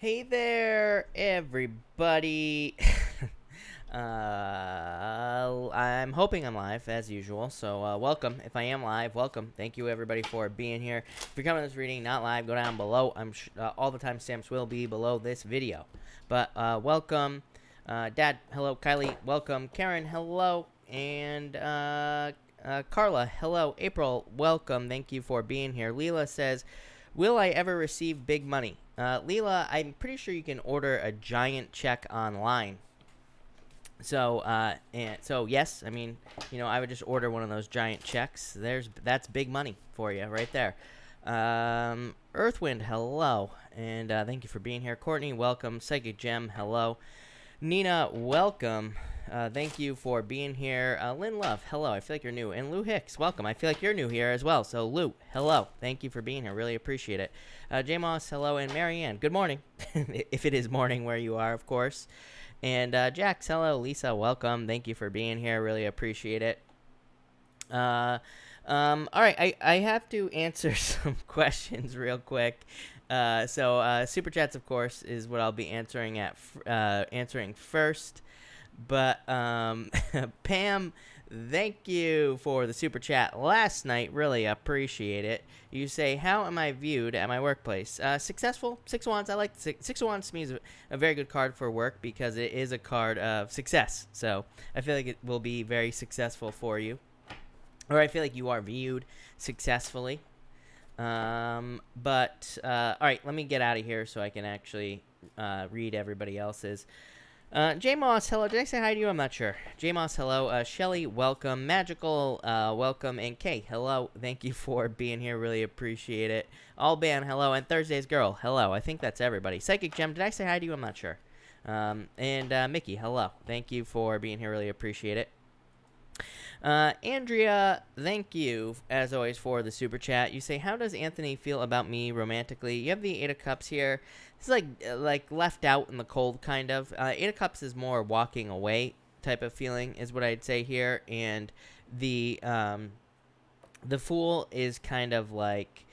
Hey there, everybody. I'm hoping I'm live as usual, so welcome. If I am live, welcome. Thank you, everybody, for being here. If you're coming to this reading not live, go down below. All the timestamps will be below this video. But welcome, Dad. Hello, Kylie. Welcome, Karen. Hello, and Carla. Hello, April. Welcome. Thank you for being here. Leela says, will I ever receive big money? Leela, I'm pretty sure you can order a giant check online. So, yes, I mean, I would just order one of those giant checks. That's big money for you right there. Earthwind, hello, and thank you for being here. Courtney, welcome. Psychic Gem, hello. Nina, welcome. Thank you for being here. Lynn Love, hello. I feel like you're new. And Lou Hicks, welcome. I feel like you're new here as well. So, Lou, hello. Thank you for being here. Really appreciate it. J Moss, hello. And Marianne, good morning. If it is morning where you are, of course. And Jax, hello. Lisa, welcome. Thank you for being here. Really appreciate it. All right, I have to answer some questions real quick. Super chats, of course, is what I'll be answering first. But Pam, thank you for the super chat last night. Really appreciate it. You say, how am I viewed at my workplace? Successful. Six of Wands. I like Six of Wands. To me is a very good card for work because it is a card of success. So I feel like it will be very successful for you, or I feel like you are viewed successfully. All right, let me get out of here so I can actually read everybody else's. J Moss, hello. Did I say hi to you? I'm not sure. J Moss, hello. Shelly, welcome. Magical, welcome. And Kay, hello. Thank you for being here. Really appreciate it. Alban, hello. And Thursday's Girl, hello. I think that's everybody. Psychic Gem, did I say hi to you? I'm not sure. Mickey, hello. Thank you for being here. Really appreciate it. Andrea, thank you, as always, for the super chat. You say, how does Anthony feel about me romantically? You have the Eight of Cups here. It's like left out in the cold, kind of. Eight of Cups is more walking away type of feeling, is what I'd say here. And the Fool is kind of like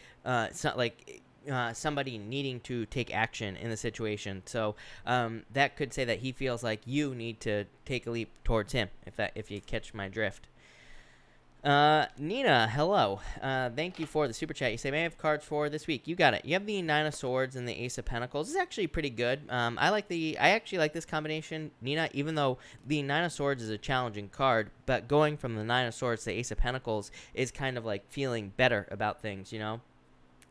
somebody needing to take action in the situation. So that could say that he feels like you need to take a leap towards him, if you catch my drift. Nina, hello. Thank you for the super chat. You say, may I have cards for this week? You got it. You have the Nine of Swords and the Ace of Pentacles. This is actually pretty good. I actually like this combination, Nina, even though the Nine of Swords is a challenging card, but going from the Nine of Swords to the Ace of Pentacles is kind of like feeling better about things,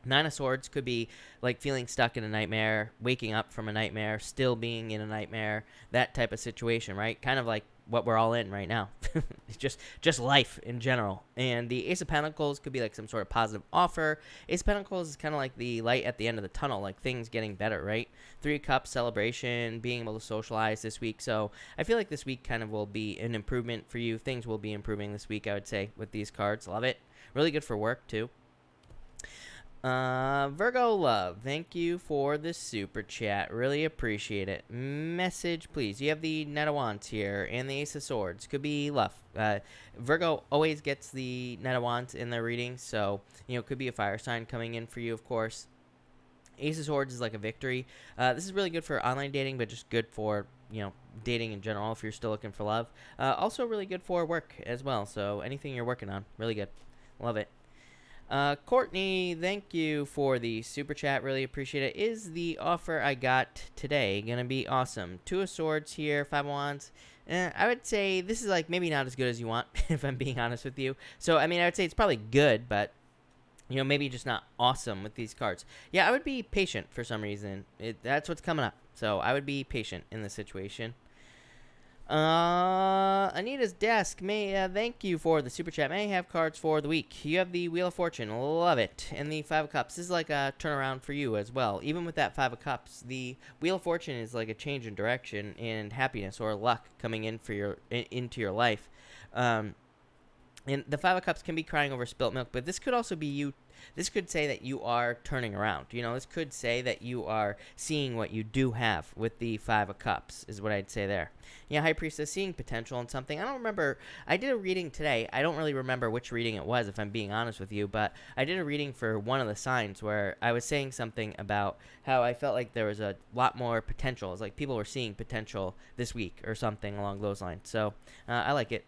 Nine of Swords could be like feeling stuck in a nightmare, waking up from a nightmare, still being in a nightmare, that type of situation, right? Kind of like what we're all in right now. It's just life in general. And the Ace of Pentacles could be like some sort of positive offer. Ace of Pentacles is kind of like the light at the end of the tunnel, like things getting better, right? Three of Cups, celebration, being able to socialize this week. So I feel like this week kind of will be an improvement for you. Things will be improving this week, I would say, with these cards. Love it. Really good for work, too. Virgo Love, thank you for the super chat. Really appreciate it. Message, please. You have the Knight of Wands here and the Ace of Swords. Could be Love. Virgo always gets the Knight of Wands in their reading, so, could be a fire sign coming in for you, of course. Ace of Swords is like a victory. This is really good for online dating, but just good for, dating in general if you're still looking for love. Also really good for work as well, so anything you're working on, really good. Love it. Courtney, thank you for the super chat. Really appreciate it. Is the offer I got today going to be awesome? Two of Swords here, Five of Wands. I would say this is like maybe not as good as you want, if I'm being honest with you. So, I mean, I would say it's probably good, but, maybe just not awesome with these cards. Yeah, I would be patient for some reason. That's what's coming up. So, I would be patient in this situation. Anita's Desk, thank you for the super chat. May I have cards for the week? You have the Wheel of Fortune, love it, and the Five of Cups. This is like a turnaround for you as well. Even with that Five of Cups, the Wheel of Fortune is like a change in direction and happiness or luck coming in into your life. And the Five of Cups can be crying over spilt milk, but this could also be you. This could say that you are turning around. You know, this could say that you are seeing what you do have with the Five of Cups, is what I'd say there. Yeah, High Priestess, seeing potential in something. I don't remember. I did a reading today. I don't really remember which reading it was, if I'm being honest with you, but I did a reading for one of the signs where I was saying something about how I felt like there was a lot more potential. It's like people were seeing potential this week or something along those lines. So I like it.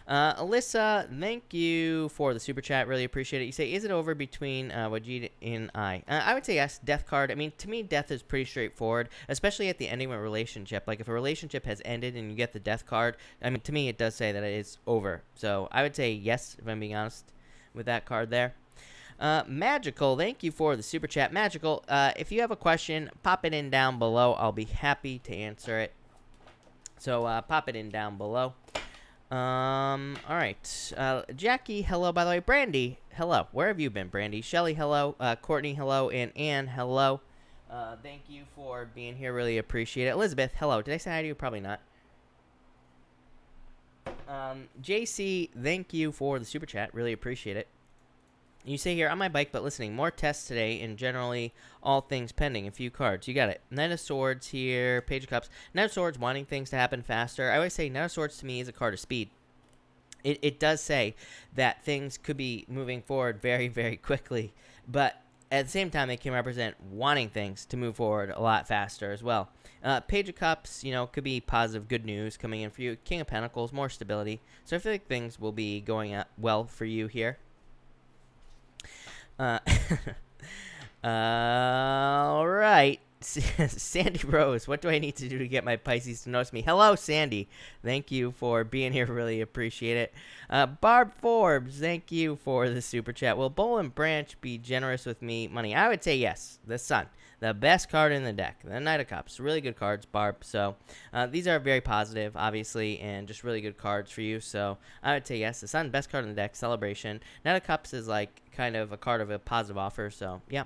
Alyssa, thank you for the super chat. Really appreciate it. You say, is it over between Wajid and I? I would say yes. Death card. I mean, to me, death is pretty straightforward, especially at the ending of a relationship. Like, if a relationship has ended and you get the death card, I mean, to me, it does say that it is over. So I would say yes, if I'm being honest with that card there. Magical, thank you for the super chat. Magical, if you have a question, pop it in down below. I'll be happy to answer it. So pop it in down below. All right. Jackie, hello, by the way. Brandy, hello. Where have you been, Brandy? Shelly, hello. Courtney, hello. And Anne, hello. Thank you for being here. Really appreciate it. Elizabeth, hello. Did I say hi to you? Probably not. JC, thank you for the super chat. Really appreciate it. You say here, on my bike but listening. More tests today and generally all things pending. A few cards. You got it. Knight of Swords here. Page of Cups. Knight of Swords wanting things to happen faster. I always say Knight of Swords to me is a card of speed. It does say that things could be moving forward very, very quickly. But at the same time, it can represent wanting things to move forward a lot faster as well. Page of Cups, you know, could be positive, good news coming in for you. King of Pentacles, more stability. So I feel like things will be going well for you here. All right. Sandy Rose, what do I need to do to get my Pisces to notice me? Hello, Sandy. Thank you for being here. Really appreciate it. Barb Forbes, thank you for the super chat. Will Bowl and Branch be generous with me money? I would say yes. The Sun, the best card in the deck. The Knight of Cups, really good cards, Barb. So these are very positive, obviously, and just really good cards for you. So I would say yes. The Sun, best card in the deck. Celebration. Knight of Cups is like kind of a card of a positive offer. So yeah.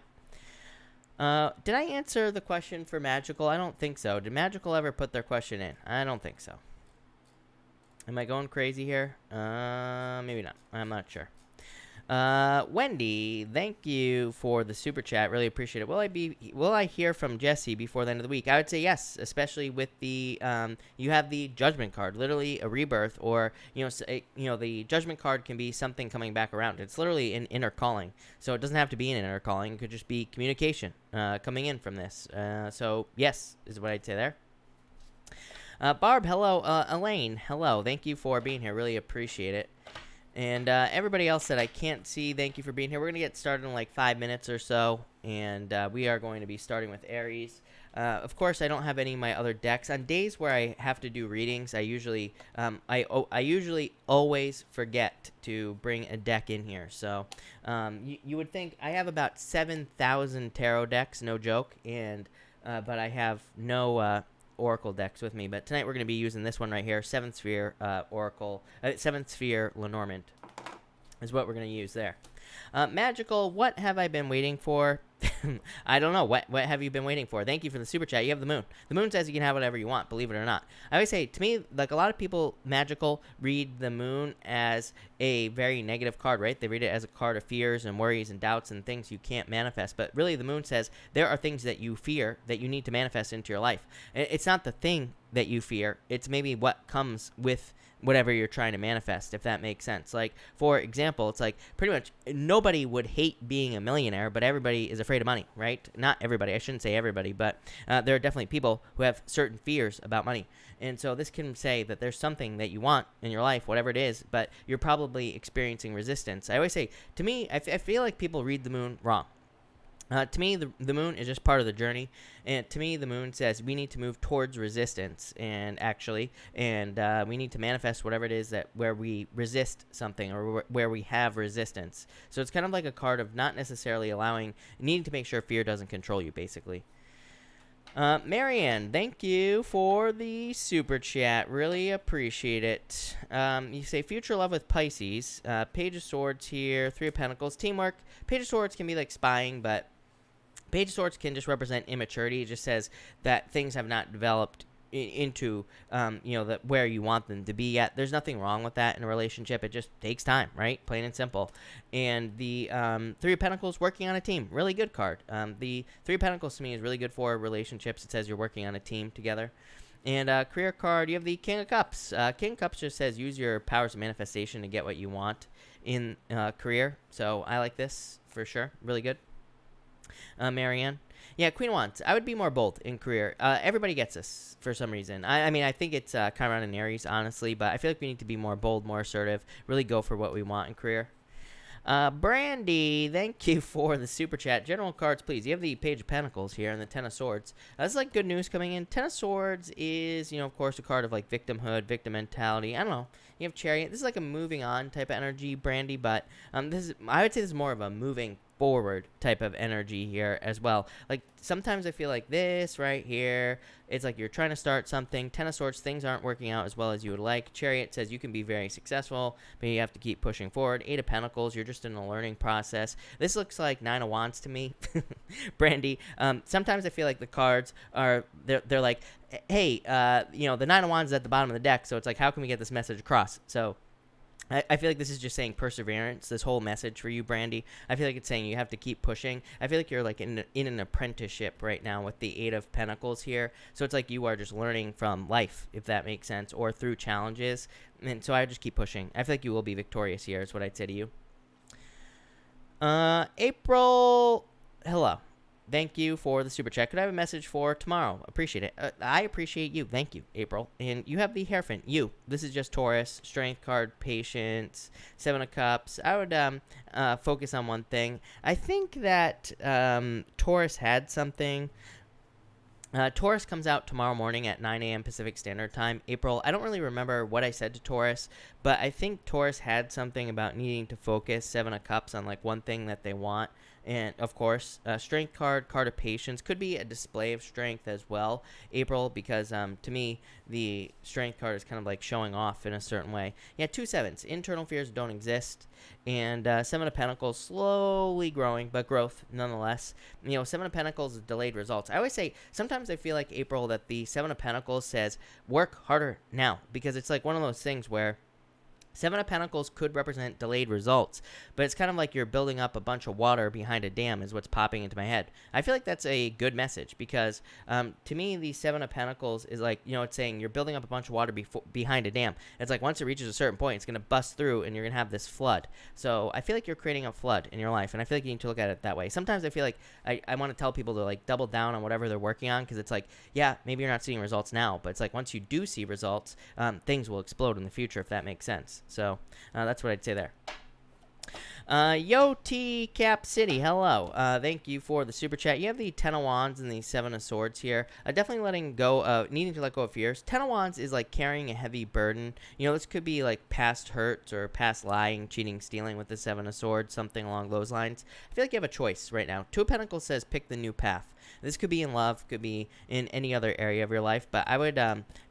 Did I answer the question for Magical? I don't think so. Did Magical ever put their question in? I don't think so. Am I going crazy here? Maybe not. I'm not sure. Wendy, thank you for the super chat. Really appreciate it. Will I hear from Jesse before the end of the week? I would say yes, especially with the you have the Judgment card, literally a rebirth, or the Judgment card can be something coming back around. It's literally an inner calling, so it doesn't have to be an inner calling. It could just be communication coming in from this. So yes, is what I'd say there. Barb, hello. Elaine, hello. Thank you for being here. Really appreciate it. And everybody else that I can't see, thank you for being here. We're going to get started in like 5 minutes or so, and we are going to be starting with Aries. Of course, I don't have any of my other decks. On days where I have to do readings, I usually always forget to bring a deck in here. So you would think I have about 7,000 tarot decks, no joke, and but I have no Oracle decks with me, but tonight we're going to be using this one right here, 7th Sphere Oracle, 7th Sphere Lenormand is what we're going to use there. Magical, what have I been waiting for? I don't know. What have you been waiting for? Thank you for the super chat. You have the moon. The moon says you can have whatever you want, believe it or not. I always say, to me, like a lot of people, Magical, read the moon as a very negative card, right? They read it as a card of fears and worries and doubts and things you can't manifest. But really, the moon says there are things that you fear that you need to manifest into your life. It's not the thing that you fear. It's maybe what comes with whatever you're trying to manifest, if that makes sense. Like, for example, it's like pretty much nobody would hate being a millionaire, but everybody is afraid of money, right? Not everybody. I shouldn't say everybody, but there are definitely people who have certain fears about money. And so this can say that there's something that you want in your life, whatever it is, but you're probably experiencing resistance. I always say, to me, I feel like people read the moon wrong. To me, the moon is just part of the journey, and to me, the moon says we need to move towards resistance, and we need to manifest whatever it is that where we resist something or where we have resistance. So it's kind of like a card of not necessarily needing to make sure fear doesn't control you, basically. Marianne, thank you for the super chat. Really appreciate it. You say future love with Pisces. Page of Swords here. 3 of Pentacles. Teamwork. Page of Swords can be like spying, but Page of Swords can just represent immaturity. It just says that things have not developed into where you want them to be at. There's nothing wrong with that in a relationship. It just takes time, right? Plain and simple. And the Three of Pentacles, working on a team, really good card. The Three of Pentacles to me is really good for relationships. It says you're working on a team together. And career card, you have the King of Cups. King of Cups just says use your powers of manifestation to get what you want in career. So I like this for sure. Really good. Marianne. Yeah, Queen of Wands. I would be more bold in career. Everybody gets this for some reason. I mean, I think it's Chiron and Aries, honestly, but I feel like we need to be more bold, more assertive, really go for what we want in career. Brandy, thank you for the super chat. General cards, please. You have the Page of Pentacles here and the Ten of Swords. This is like good news coming in. Ten of Swords is, of course, a card of like victimhood, victim mentality. I don't know. You have Chariot. This is like a moving on type of energy, Brandy, but I would say this is more of a moving forward type of energy here as well. Like sometimes I feel like this right here, it's like you're trying to start something. Ten of Swords, things aren't working out as well as you would like. Chariot says you can be very successful, but you have to keep pushing forward. Eight of Pentacles, you're just in a learning process. This looks like Nine of Wands to me. Brandy, sometimes I feel like the cards are they're like, hey, the Nine of Wands is at the bottom of the deck, so it's like, how can we get this message across? So I feel like this is just saying perseverance, this whole message for you, Brandy. I feel like it's saying you have to keep pushing. I feel like you're like in an apprenticeship right now with the Eight of Pentacles here. So it's like you are just learning from life, if that makes sense, or through challenges. And so I just keep pushing. I feel like you will be victorious here is what I'd say to you. April, hello. Thank you for the super chat. Could I have a message for tomorrow? Appreciate it. I appreciate you. Thank you, April. And you have the Hierophant. You. This is just Taurus. Strength card, patience, Seven of Cups. I would focus on one thing. I think that Taurus had something. Taurus comes out tomorrow morning at 9 a.m. Pacific Standard Time. April, I don't really remember what I said to Taurus, but I think Taurus had something about needing to focus Seven of Cups on like one thing that they want. And, of course, Strength card, Card of Patience, could be a display of strength as well, April, because to me, the Strength card is kind of like showing off in a certain way. Yeah, 2 sevens. Internal fears don't exist. And Seven of Pentacles, slowly growing, but growth nonetheless. Seven of Pentacles is delayed results. I always say, sometimes I feel like, April, that the Seven of Pentacles says, work harder now, because it's like one of those things where Seven of Pentacles could represent delayed results, but it's kind of like you're building up a bunch of water behind a dam is what's popping into my head. I feel like that's a good message because to me, the Seven of Pentacles is like, it's saying you're building up a bunch of water behind a dam. It's like once it reaches a certain point, it's going to bust through and you're going to have this flood. So I feel like you're creating a flood in your life, and I feel like you need to look at it that way. Sometimes I feel like I want to tell people to like double down on whatever they're working on because it's like, yeah, maybe you're not seeing results now, but it's like once you do see results, things will explode in the future, if that makes sense. So that's what I'd say there. Yo T Cap City, hello. Thank you for the super chat. You have the Ten of Wands and the Seven of Swords here. Definitely letting go, needing to let go of fears. Ten of Wands is like carrying a heavy burden. This could be like past hurts or past lying, cheating, stealing with the Seven of Swords, something along those lines. I feel like you have a choice right now. Two of Pentacles says pick the new path. This could be in love, could be in any other area of your life, but I would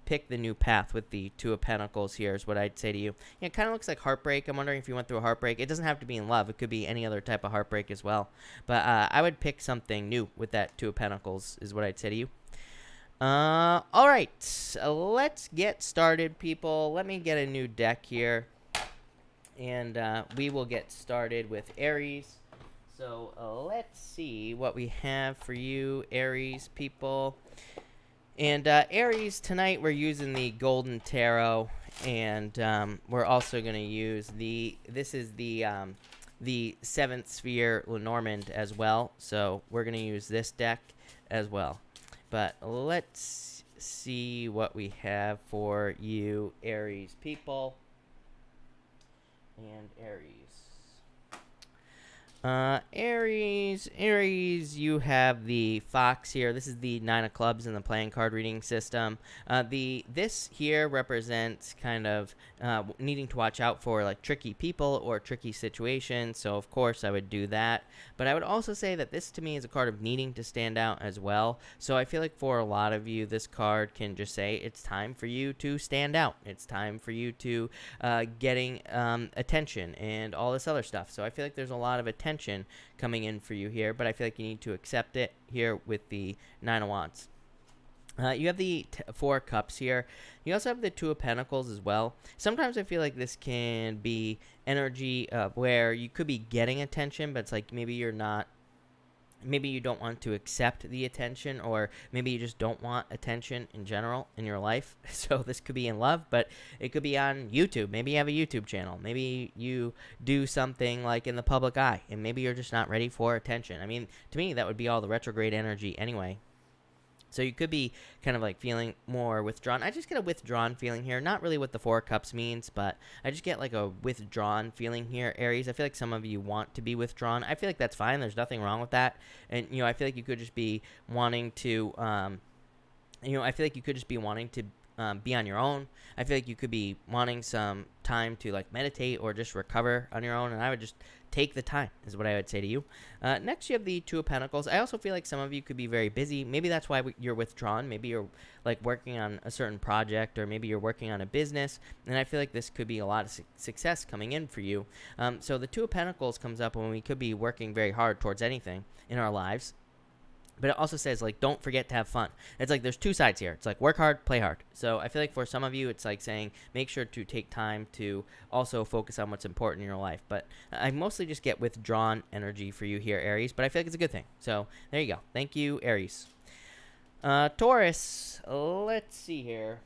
pick the new path with the Two of Pentacles here is what I'd say to you. It kind of looks like heartbreak. I'm wondering if you went through a heartbreak. It doesn't have to be in love. It could be any other type of heartbreak as well. But I would pick something new with that Two of Pentacles is what I'd say to you. All right. Let's get started, people. Let me get a new deck here. And we will get started with Aries. So let's see what we have for you, Aries people. And Aries, tonight we're using the Golden Tarot, and we're also going to use this is the Seventh Sphere Lenormand as well. So we're going to use this deck as well. But let's see what we have for you, Aries people. And Aries. Aries, you have the Fox here. This is the Nine of Clubs in the playing card reading system. This here represents kind of needing to watch out for like tricky people or tricky situations. So of course I would do that. But I would also say that this to me is a card of needing to stand out as well. So I feel like for a lot of you, this card can just say it's time for you to stand out. It's time for you to getting attention and all this other stuff. So I feel like there's a lot of attention coming in for you here, but I feel like you need to accept it here with the Nine of Wands. You have the Four Cups here. You also have the Two of Pentacles as well. Sometimes I feel like this can be energy where you could be getting attention, but it's like maybe you're not, maybe you don't want to accept the attention, or maybe you just don't want attention in general in your life. So this could be in love, but it could be on YouTube. Maybe you have a YouTube channel. Maybe you do something like in the public eye, and maybe you're just not ready for attention. I mean, to me, that would be all the retrograde energy anyway. So you could be kind of like feeling more withdrawn. I just get a withdrawn feeling here. Not really what the Four Cups means, but I just get like a withdrawn feeling here, Aries. I feel like some of you want to be withdrawn. I feel like that's fine. There's nothing wrong with that. And, I feel like you could just be wanting to, I feel like you could just be wanting to be on your own. I feel like you could be wanting some time to like meditate or just recover on your own, and I would just take the time is what I would say to you. Next, you have the Two of Pentacles. I also feel like some of you could be very busy. Maybe that's why you're withdrawn. Maybe you're like working on a certain project, or maybe you're working on a business, and I feel like this could be a lot of success coming in for you. So the Two of Pentacles comes up when we could be working very hard towards anything in our lives. But it also says, like, don't forget to have fun. It's like there's two sides here. It's like work hard, play hard. So I feel like for some of you, it's like saying make sure to take time to also focus on what's important in your life. But I mostly just get withdrawn energy for you here, Aries. But I feel like it's a good thing. So there you go. Thank you, Aries. Taurus, let's see here.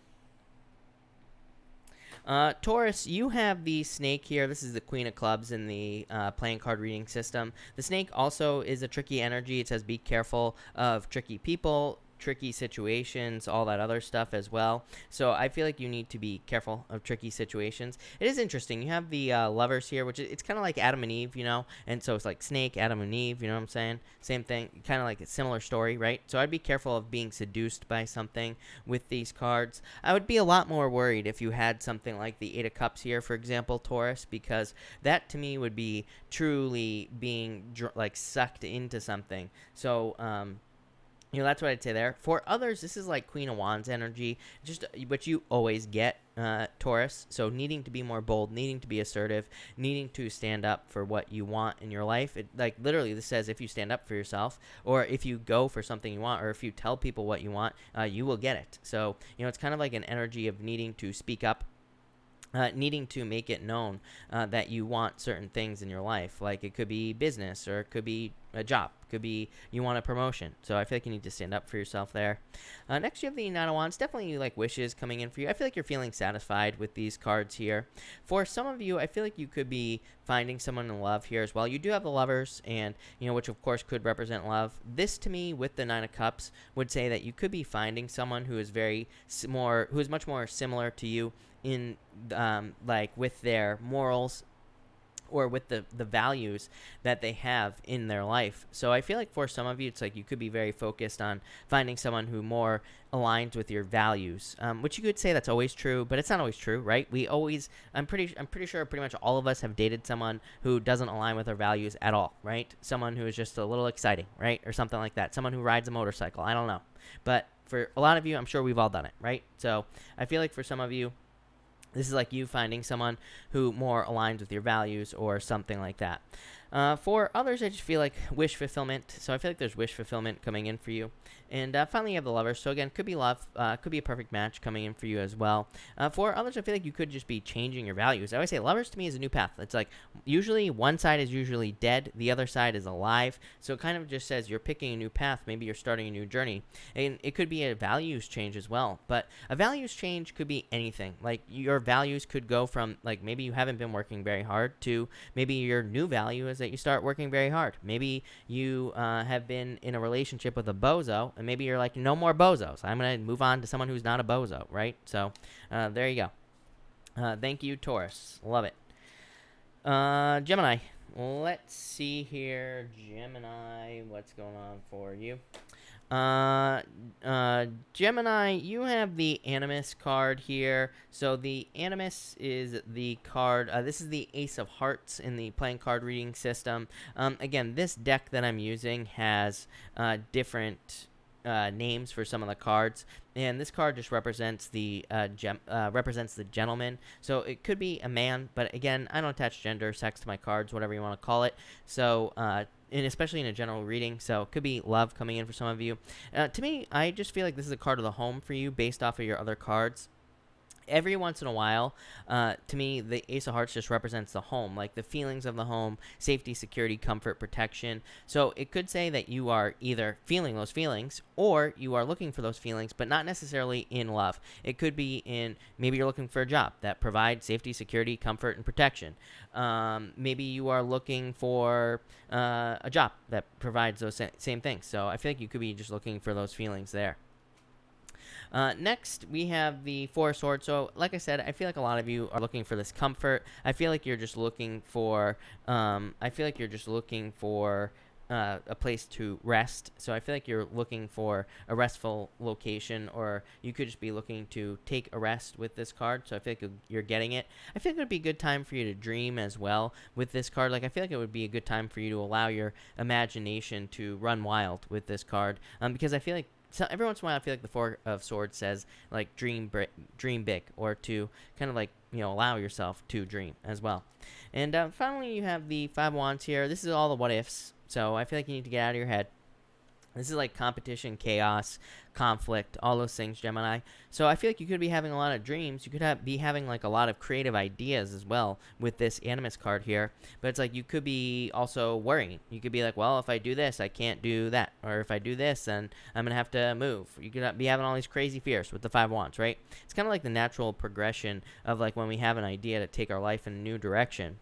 Taurus, you have the snake here. This is the Queen of Clubs in the playing card reading system. The snake also is a tricky energy. It says be careful of tricky people, tricky situations, all that other stuff as well. So I feel like you need to be careful of tricky situations. It is interesting. You have the lovers here, which it's kind of like Adam and Eve, and so it's like snake, Adam and Eve, you know what I'm saying? Same thing, kind of like a similar story, right? So I'd be careful of being seduced by something with these cards. I would be a lot more worried if you had something like the Eight of Cups here, for example, Taurus, because that to me would be truly being like sucked into something. So that's what I'd say there. For others, this is like Queen of Wands energy, just what you always get, Taurus. So needing to be more bold, needing to be assertive, needing to stand up for what you want in your life. It, like literally, this says if you stand up for yourself, or if you go for something you want, or if you tell people what you want, you will get it. So, it's kind of like an energy of needing to speak up. Needing to make it known that you want certain things in your life. Like it could be business, or it could be a job, could be you want a promotion. So I feel like you need to stand up for yourself there. Next, you have the Nine of Wands. Definitely like wishes coming in for you. I feel like you're feeling satisfied with these cards here. For some of you, I feel like you could be finding someone in love here as well. You do have the lovers, and which of course could represent love. This to me with the Nine of Cups would say that you could be finding someone who is who is much more similar to you in like with their morals, or with the values that they have in their life. So I feel like for some of you, it's like you could be very focused on finding someone who more aligns with your values, which you could say that's always true, but it's not always true, right? I'm pretty sure pretty much all of us have dated someone who doesn't align with our values at all, right? Someone who is just a little exciting, right? Or something like that. Someone who rides a motorcycle. I don't know. But for a lot of you, I'm sure we've all done it, right? So I feel like for some of you, this is like you finding someone who more aligns with your values or something like that. For others, I just feel like wish fulfillment. So I feel like there's wish fulfillment coming in for you. And finally, you have the lovers. So again, could be love, could be a perfect match coming in for you as well. For others, I feel like you could just be changing your values. I always say lovers to me is a new path. It's like usually one side is usually dead, the other side is alive. So it kind of just says you're picking a new path. Maybe you're starting a new journey. And it could be a values change as well. But a values change could be anything. Like your values could go from like maybe you haven't been working very hard to maybe your new value is that you start working very hard. Maybe you have been in a relationship with a bozo, and maybe you're like, no more bozos. I'm going to move on to someone who's not a bozo, right? So there you go. Thank you, Taurus. Love it. Gemini. Let's see here. Gemini, what's going on for you? Gemini, you have the Animus card here. So the Animus is the card, this is the Ace of Hearts in the playing card reading system. Again, this deck that I'm using has different names for some of the cards, and this card just represents the gentleman. So it could be a man, but again, I don't attach gender or sex to my cards, whatever you want to call it. So and especially in a general reading, so it could be love coming in for some of you. To me, I just feel like this is a card of the home for you based off of your other cards. Every once in a while, to me, the Ace of Hearts just represents the home, like the feelings of the home, safety, security, comfort, protection. So it could say that you are either feeling those feelings or you are looking for those feelings, but not necessarily in love. It could be in, maybe you're looking for a job that provides safety, security, comfort, and protection. Maybe you are looking for a job that provides those same things. So I feel like you could be just looking for those feelings there. Next, we have the Four of Swords. So, like I said, I feel like a lot of you are looking for this comfort. I feel like you're just looking for. A place to rest. So I feel like you're looking for a restful location, or you could just be looking to take a rest with this card. So I feel like you're getting it. I feel like it would be a good time for you to dream as well with this card. Like I feel like it would be a good time for you to allow your imagination to run wild with this card. Because I feel like. So every once in a while, I feel like the Four of Swords says, like, dream big, or to kind of, like, allow yourself to dream as well. And finally, you have the Five of Wands here. This is all the what ifs, so I feel like you need to get out of your head. This is like competition, chaos, conflict, all those things, Gemini. So I feel like you could be having a lot of dreams. You could be having like a lot of creative ideas as well with this Animus card here. But it's like you could be also worrying. You could be like, well, if I do this, I can't do that. Or if I do this, then I'm going to have to move. You could be having all these crazy fears with the Five of Wands, right? It's kind of like the natural progression of like when we have an idea to take our life in a new direction.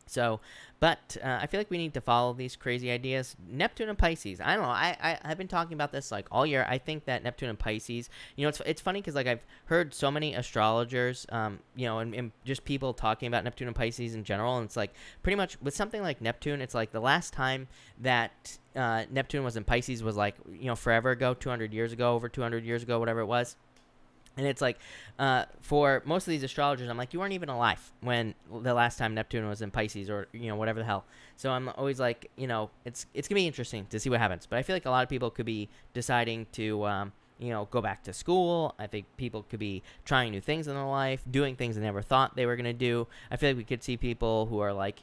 So, but I feel like we need to follow these crazy ideas. Neptune and Pisces. I don't know. I've been talking about this like all year. I think that Neptune and Pisces. It's funny because like I've heard so many astrologers, and just people talking about Neptune and Pisces in general. And it's like pretty much with something like Neptune, it's like the last time that Neptune was in Pisces was like forever ago, 200 years ago, over 200 years ago, whatever it was. And it's like, for most of these astrologers, I'm like, you weren't even alive when the last time Neptune was in Pisces, or whatever the hell. So I'm always like, it's gonna be interesting to see what happens. But I feel like a lot of people could be deciding to go back to school. I think people could be trying new things in their life, doing things they never thought they were gonna do. I feel like we could see people who are like,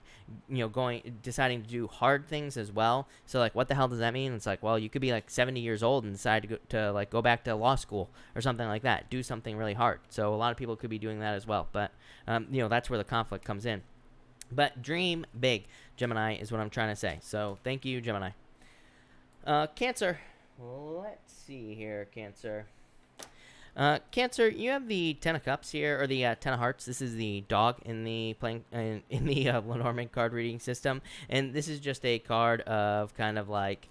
deciding to do hard things as well. So like, what the hell does that mean? It's like, well, you could be like 70 years old and decide to go back to law school or something like that. Do something really hard. So a lot of people could be doing that as well. But that's where the conflict comes in. But dream big, Gemini, is what I'm trying to say. So thank you, Gemini. Cancer. Let's see here, Cancer. Cancer, you have the Ten of Cups here, or the Ten of Hearts. This is the dog in the Lenormand card reading system, and this is just a card of kind of like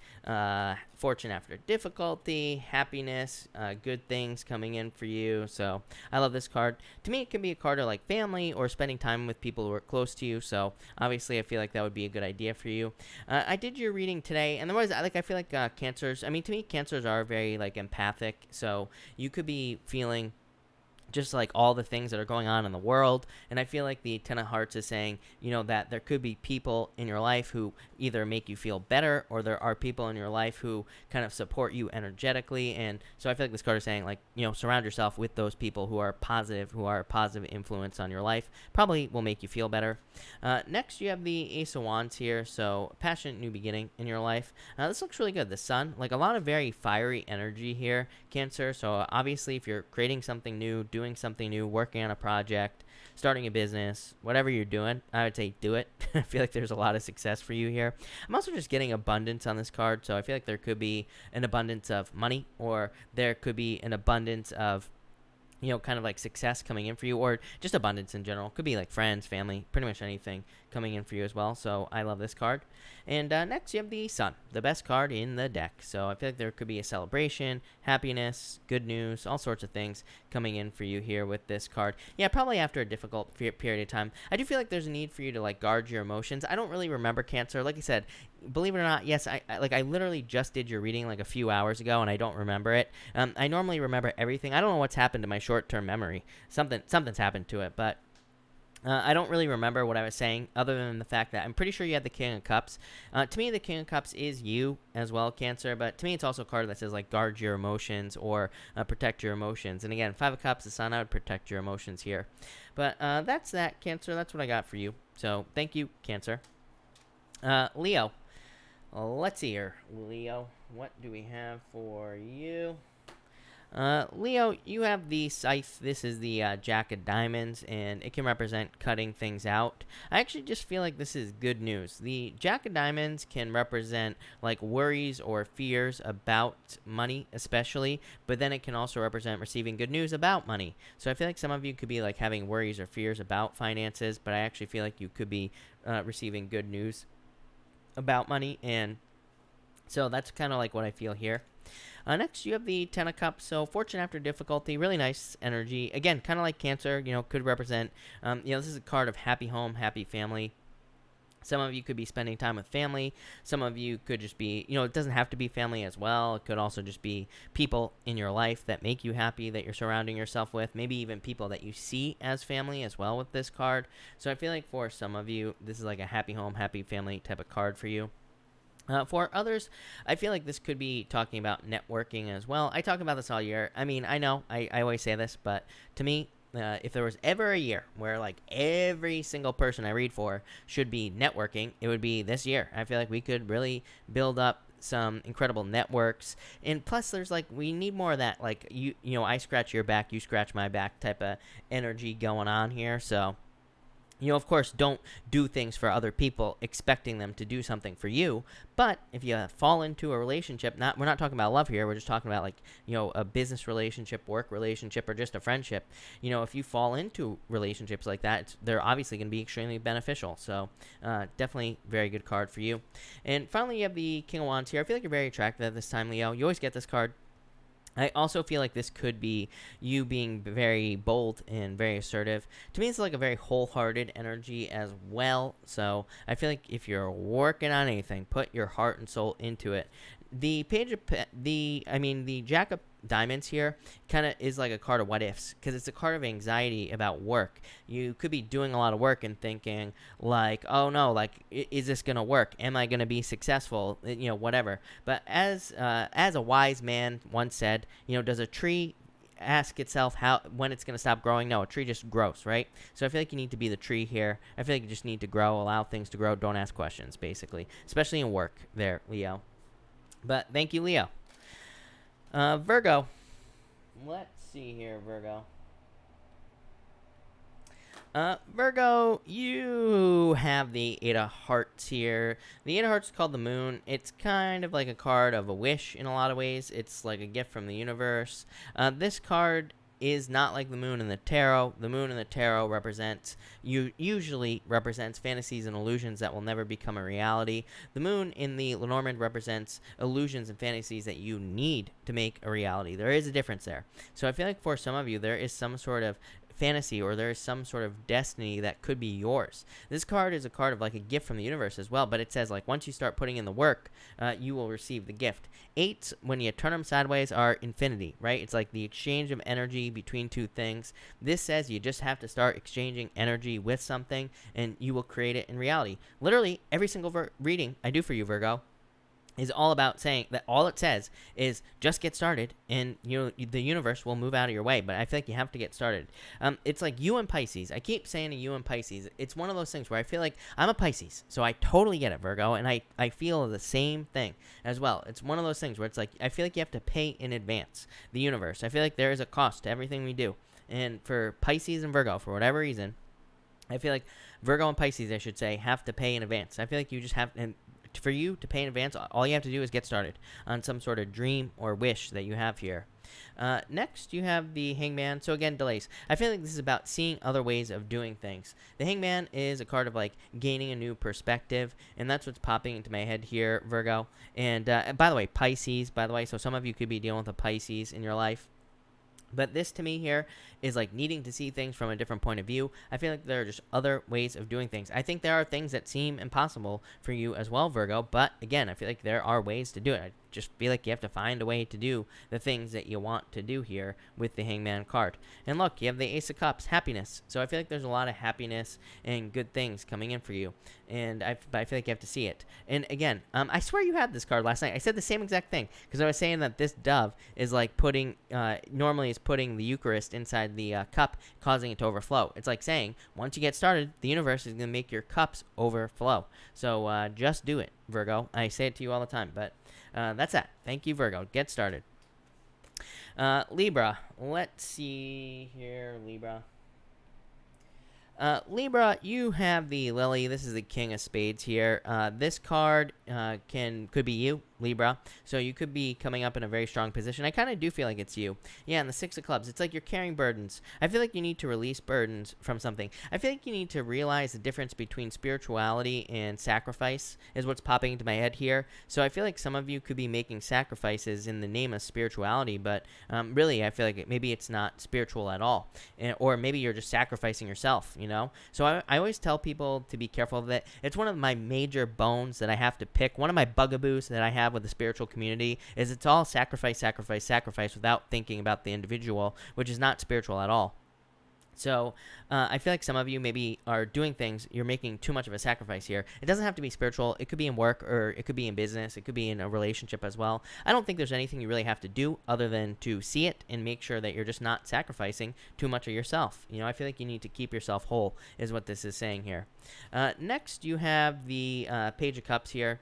fortune after difficulty, happiness, good things coming in for you. So I love this card. To me, it can be a card of like family or spending time with people who are close to you. So obviously, I feel like that would be a good idea for you. I did your reading today, and there was I feel like Cancers. I mean, to me, Cancers are very like empathic. So you could be feeling just like all the things that are going on in the world. And I feel like the Ten of Hearts is saying, that there could be people in your life who either make you feel better, or there are people in your life who kind of support you energetically. And so I feel like this card is saying, like, surround yourself with those people who are a positive influence on your life. Probably will make you feel better. Next, you have the Ace of Wands here. So passionate new beginning in your life. This looks really good. The Sun, like a lot of very fiery energy here, Cancer. So obviously, if you're creating something new, doing something new, working on a project, starting a business, whatever you're doing, I would say do it. I feel like there's a lot of success for you here. I'm also just getting abundance on this card, so I feel like there could be an abundance of money, or there could be an abundance of kind of like success coming in for you, or just abundance in general. Could be like friends, family, pretty much anything coming in for you as well. So I love this card. And next, you have the Sun, the best card in the deck. So I feel like there could be a celebration, happiness, good news, all sorts of things coming in for you here with this card. Yeah, probably after a difficult period of time. I do feel like there's a need for you to like guard your emotions. I don't really remember, Cancer. Like I said, believe it or not, yes, I literally just did your reading like a few hours ago, and I don't remember it. I normally remember everything. I don't know what's happened to my short-term memory. Something's happened to it, but I don't really remember what I was saying, other than the fact that I'm pretty sure you had the King of Cups. To me, the King of Cups is you as well, Cancer. But to me, it's also a card that says like guard your emotions or protect your emotions. And again, Five of Cups, the Sun, I would protect your emotions here. But that's that, Cancer. That's what I got for you. So thank you, Cancer. Leo. Let's see here, Leo. What do we have for you? Leo, you have the scythe. This is the Jack of Diamonds, and it can represent cutting things out. I actually just feel like this is good news. The Jack of Diamonds can represent like worries or fears about money, especially, but then it can also represent receiving good news about money. So I feel like some of you could be like having worries or fears about finances, but I actually feel like you could be receiving good news about money, and so that's kind of like what I feel here. Next, you have the Ten of Cups. So, fortune after difficulty, really nice energy. Again, kind of like Cancer, could represent, this is a card of happy home, happy family. Some of you could be spending time with family. Some of you could just be, it doesn't have to be family as well. It could also just be people in your life that make you happy, that you're surrounding yourself with. Maybe even people that you see as family as well with this card. So, I feel like for some of you, this is like a happy home, happy family type of card for you. For others, I feel like this could be talking about networking as well. I talk about this all year. I mean, I know I always say this, but to me, if there was ever a year where like every single person I read for should be networking, it would be this year. I feel like we could really build up some incredible networks, and plus there's like we need more of that like I scratch your back, you scratch my back type of energy going on here. So of course, don't do things for other people expecting them to do something for you. But if you fall into a relationship, we're not talking about love here. We're just talking about like, a business relationship, work relationship, or just a friendship. If you fall into relationships like that, they're obviously going to be extremely beneficial. So definitely very good card for you. And finally, you have the King of Wands here. I feel like you're very attractive at this time, Leo. You always get this card. I also feel like this could be you being very bold and very assertive. To me, it's like a very wholehearted energy as well. So I feel like if you're working on anything, put your heart and soul into it. The the Jack of Diamonds here kind of is like a card of what ifs, because it's a card of anxiety about work. You could be doing a lot of work and thinking like, oh no, like is this gonna work? Am I gonna be successful? Whatever. But as a wise man once said, does a tree ask itself when it's going to stop growing? No, a tree just grows, right? So I feel like you need to be the tree here. I feel like you just need to grow, allow things to grow, don't ask questions, basically, especially in work there, Leo. But thank you, Leo. Virgo. Let's see here, Virgo. Virgo, you have the Eight of Hearts here. The Eight of Hearts is called the Moon. It's kind of like a card of a wish in a lot of ways. It's like a gift from the universe. This card is not like the moon in the tarot. The moon in the tarot usually represents fantasies and illusions that will never become a reality. The moon in the Lenormand represents illusions and fantasies that you need to make a reality. There is a difference there. So I feel like for some of you, there is some sort of fantasy or there is some sort of destiny that could be yours. This card is a card of like a gift from the universe as well, but it says like once you start putting in the work, you will receive the gift. Eights, when you turn them sideways, are infinity, right? It's like the exchange of energy between two things. This says you just have to start exchanging energy with something and you will create it in reality. Literally every single reading I do for you, Virgo, is all about saying that all it says is just get started and the universe will move out of your way. But I feel like you have to get started. It's like you and Pisces. I keep saying to you and Pisces, it's one of those things where I feel like I'm a Pisces, so I totally get it, Virgo, and I feel the same thing as well. It's one of those things where it's like I feel like you have to pay in advance the universe. I feel like there is a cost to everything we do. And for Pisces and Virgo, for whatever reason, I feel like Virgo and Pisces, I should say, have to pay in advance. I feel like you just have, and for you to pay in advance, all you have to do is get started on some sort of dream or wish that you have here. Next, you have the Hangman. So again, delays. I feel like this is about seeing other ways of doing things. The Hangman is a card of like gaining a new perspective, and that's what's popping into my head here, Virgo. And by the way, Pisces, so some of you could be dealing with a Pisces in your life. But this to me here is like needing to see things from a different point of view. I feel like there are just other ways of doing things. I think there are things that seem impossible for you as well, Virgo. But again, I feel like there are ways to do it. just feel like you have to find a way to do the things that you want to do here with the Hangman card. And look, you have the Ace of Cups, happiness. So I feel like there's a lot of happiness and good things coming in for you. And but I feel like you have to see it. And again, I swear you had this card last night. I said the same exact thing because I was saying that this dove is like putting, normally is putting the Eucharist inside the cup, causing it to overflow. It's like saying, once you get started, the universe is going to make your cups overflow. So just do it, Virgo. I say it to you all the time, but that's that. Thank you, Virgo. Get started. Libra. Let's see here, Libra. Libra, you have the Lily. This is the King of Spades here. This card could be you, Libra. So you could be coming up in a very strong position. I kind of do feel like it's you. Yeah, and the Six of Clubs. It's like you're carrying burdens. I feel like you need to release burdens from something. I feel like you need to realize the difference between spirituality and sacrifice is what's popping into my head here. So I feel like some of you could be making sacrifices in the name of spirituality, but really I feel like maybe it's not spiritual at all. Or maybe you're just sacrificing yourself, you know? So I always tell people to be careful of that. It's one of my major bones that I have to pick. One of my bugaboos that I have with the spiritual community is it's all sacrifice, sacrifice, sacrifice without thinking about the individual, which is not spiritual at all. So I feel like some of you maybe are doing things, you're making too much of a sacrifice here. It doesn't have to be spiritual. It could be in work, or it could be in business. It could be in a relationship as well. I don't think there's anything you really have to do other than to see it and make sure that you're just not sacrificing too much of yourself. You know, I feel like you need to keep yourself whole is what this is saying here. Next, you have the Page of Cups here.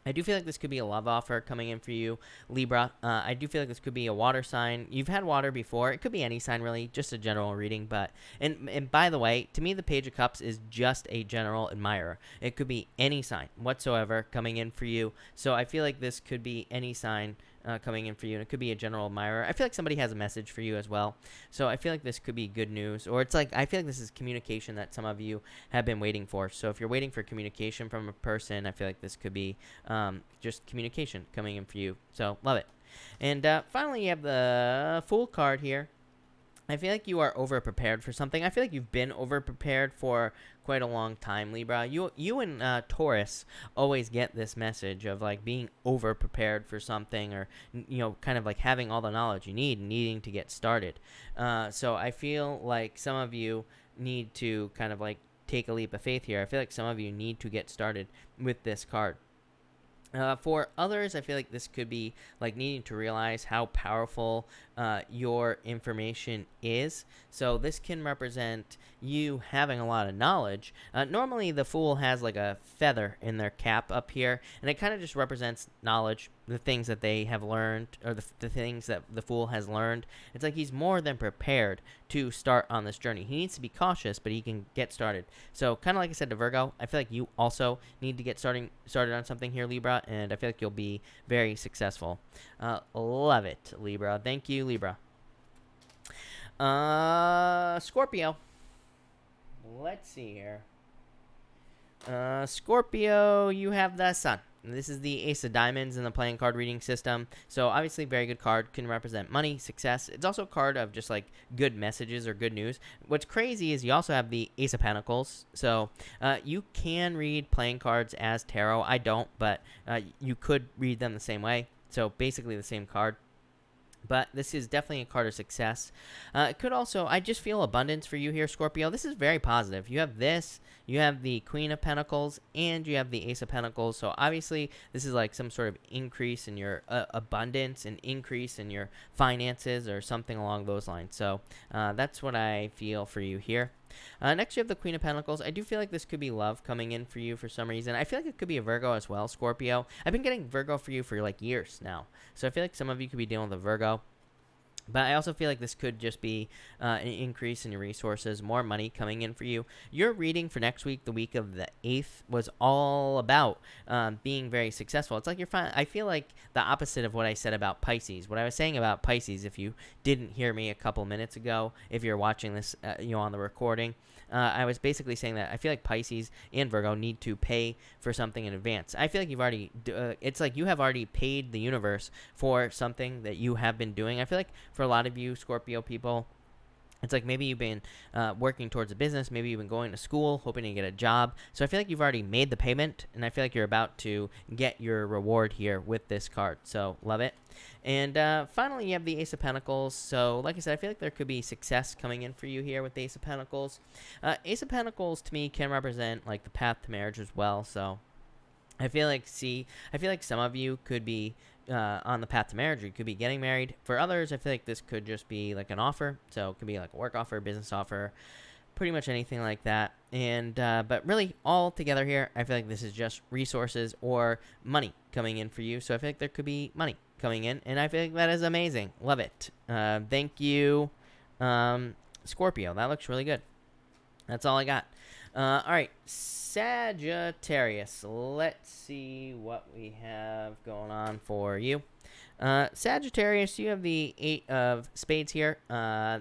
I do feel like this could be a love offer coming in for you, Libra. I do feel like this could be a water sign. You've had water before. It could be any sign, really, just a general reading. But and by the way, to me, the Page of Cups is just a general admirer. It could be any sign whatsoever coming in for you. So I feel like this could be any sign coming in for you, and it could be a general admirer. I feel like somebody has a message for you as well. So I feel like this could be good news, or it's like I feel like this is communication that some of you have been waiting for. So if you're waiting for communication from a person, I feel like this could be just communication coming in for you. So love it. And finally, you have the Fool card here. I feel like you are over-prepared for something. I feel like you've been over-prepared for quite a long time, Libra. You and Taurus always get this message of like being over-prepared for something, or, you know, kind of like having all the knowledge you need and needing to get started. So I feel like some of you need to kind of like take a leap of faith here. I feel like some of you need to get started with this card. For others, I feel like this could be like needing to realize how powerful your information is. So this can represent you having a lot of knowledge. Normally, the Fool has like a feather in their cap up here, and it kind of just represents knowledge, the things that they have learned, or the things that the Fool has learned. It's like he's more than prepared to start on this journey. He needs to be cautious, but he can get started. So kind of like I said to Virgo, I feel like you also need to get started on something here, Libra, and I feel like you'll be very successful. Love it, Libra. Thank you, Libra. Scorpio. Let's see here. Scorpio, you have the Sun. This is the Ace of Diamonds in the playing card reading system. So obviously very good card, can represent money, success. It's also a card of just like good messages or good news. What's crazy is you also have the Ace of Pentacles. So you can read playing cards as tarot. I don't, but you could read them the same way. So basically the same card. But this is definitely a card of success. It could also, I just feel abundance for you here, Scorpio. This is very positive. You have this, you have the Queen of Pentacles, and you have the Ace of Pentacles. So obviously, this is like some sort of increase in your abundance, and increase in your finances, or something along those lines. So that's what I feel for you here. Next, you have the Queen of Pentacles. I do feel like this could be love coming in for you for some reason. I feel like it could be a Virgo as well, Scorpio. I've been getting Virgo for you for like years now. So I feel like some of you could be dealing with a Virgo. But I also feel like this could just be an increase in your resources, more money coming in for you. Your reading for next week, the week of the 8th, was all about being very successful. It's like you're fine. I feel like the opposite of what I said about Pisces. What I was saying about Pisces, if you didn't hear me a couple minutes ago, if you're watching this on the recording, I was basically saying that I feel like Pisces and Virgo need to pay for something in advance. I feel like you've already, it's like you have already paid the universe for something that you have been doing. I feel like for a lot of you Scorpio people, It's like maybe you've been working towards a business, maybe you've been going to school, hoping to get a job. So I feel like you've already made the payment, and I feel like you're about to get your reward here with this card. So love it. And finally, you have the Ace of Pentacles. So like I said, I feel like there could be success coming in for you here with the Ace of Pentacles. Ace of Pentacles to me can represent like the path to marriage as well. So I feel like some of you could be on the path to marriage, or you could be getting married. For others, I feel like this could just be like an offer. So it could be like a work offer, business offer, pretty much anything like that. And but really, all together here, I feel like this is just resources or money coming in for you. So I feel like there could be money coming in, and I feel like that is amazing. Love it. Thank you, Scorpio. That looks really good. That's all I got. All right, Sagittarius. Let's see what we have going on for you. Sagittarius, you have the Eight of Spades here.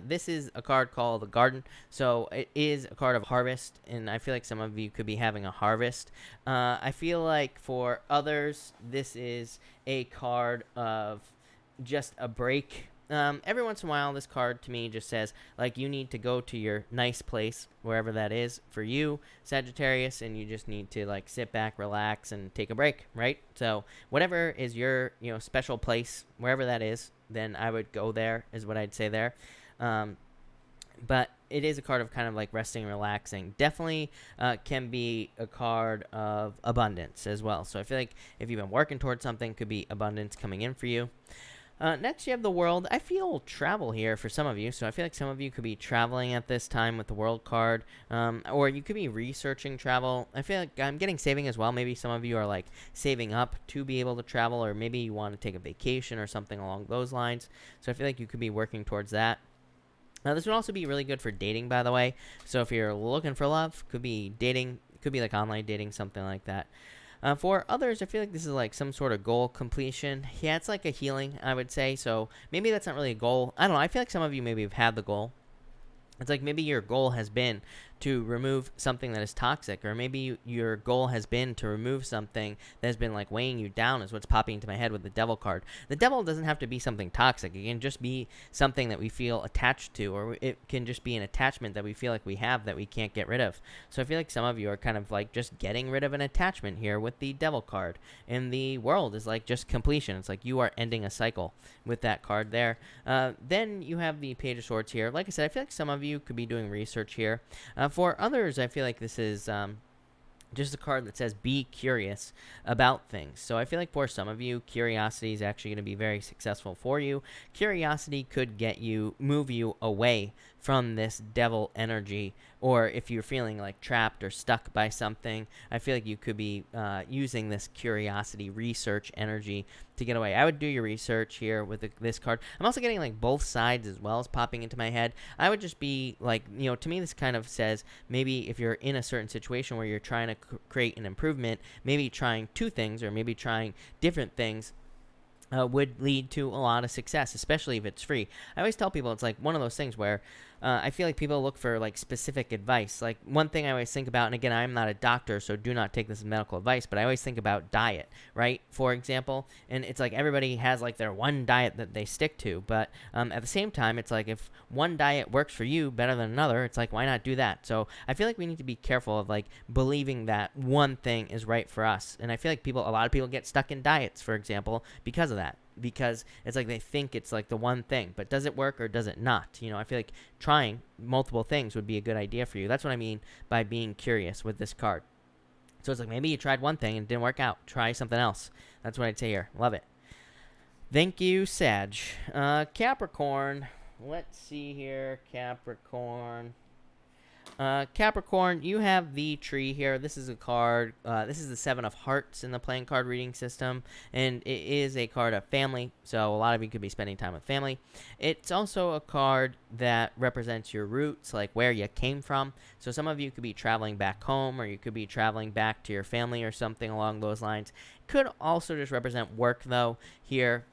This is a card called the Garden. So it is a card of harvest, and I feel like some of you could be having a harvest. I feel like for others, this is a card of just a break. Every once in a while, this card to me just says, like, you need to go to your nice place, wherever that is for you, Sagittarius, and you just need to, like, sit back, relax, and take a break, right? So whatever is your, special place, wherever that is, then I would go there, is what I'd say there. But it is a card of kind of, like, resting and relaxing. Definitely can be a card of abundance as well. So I feel like if you've been working towards something, could be abundance coming in for you. Next, you have the World. I feel travel here for some of you, so I feel like some of you could be traveling at this time with the World card, or you could be researching travel. I feel like I'm getting saving as well. Maybe some of you are like saving up to be able to travel, or maybe you want to take a vacation or something along those lines. So I feel like you could be working towards that. This would also be really good for dating, by the way. So if you're looking for love, could be dating, could be like online dating, something like that. For others, I feel like this is like some sort of goal completion. Yeah, it's like a healing, I would say. So maybe that's not really a goal. I don't know. I feel like some of you maybe have had the goal. It's like maybe your goal has been to remove something that is toxic, or maybe your goal has been to remove something that has been like weighing you down, is what's popping into my head with the Devil card. The Devil doesn't have to be something toxic. It can just be something that we feel attached to, or it can just be an attachment that we feel like we have that we can't get rid of. So I feel like some of you are kind of like just getting rid of an attachment here with the Devil card. And the World is like just completion. It's like you are ending a cycle with that card there. Then you have the Page of Swords here. Like I said, I feel like some of you could be doing research here. For others, I feel like this is just a card that says be curious about things. So I feel like for some of you, curiosity is actually going to be very successful for you. Curiosity could move you away from this Devil energy, or if you're feeling like trapped or stuck by something, I feel like you could be using this curiosity research energy to get away. I would do your research here with this card. I'm also getting like both sides as well as popping into my head. I would just be like, to me this kind of says maybe if you're in a certain situation where you're trying to create an improvement, maybe trying two things or maybe trying different things would lead to a lot of success, especially if it's free. I always tell people it's like one of those things where I feel like people look for like specific advice. Like one thing I always think about, and again, I'm not a doctor, so do not take this as medical advice, but I always think about diet, right? For example, and it's like everybody has like their one diet that they stick to, but at the same time, it's like if one diet works for you better than another, it's like, why not do that? So I feel like we need to be careful of like believing that one thing is right for us. And I feel like a lot of people get stuck in diets, for example, because of that. Because it's like they think it's like the one thing, but does it work or does it not? I feel like trying multiple things would be a good idea for you. That's what I mean by being curious with this card. So it's like maybe you tried one thing and it didn't work out. Try something else. That's what I'd say here. Love it. Thank you, Sag. Capricorn. Let's see here. Capricorn. Capricorn, you have the Tree here. This is a card. This is the Seven of Hearts in the playing card reading system, and it is a card of family, so a lot of you could be spending time with family. It's also a card that represents your roots, like where you came from. So some of you could be traveling back home, or you could be traveling back to your family or something along those lines. Could also just represent work, though, here.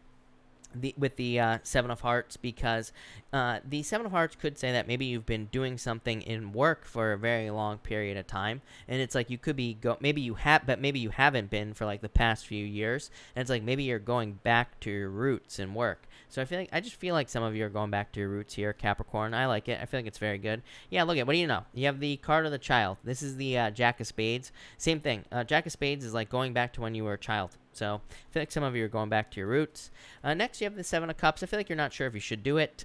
With the Seven of Hearts, because the Seven of Hearts could say that maybe you've been doing something in work for a very long period of time, and it's like you could be maybe you have, but maybe you haven't been for like the past few years, and it's like maybe you're going back to your roots in work. So I just feel like some of you are going back to your roots here, Capricorn. I like it. I feel like it's very good. Yeah, look at, what do you know? You have the card of the child. This is the Jack of Spades. Same thing. Jack of Spades is like going back to when you were a child. So I feel like some of you are going back to your roots. Next, you have the Seven of Cups. I feel like you're not sure if you should do it.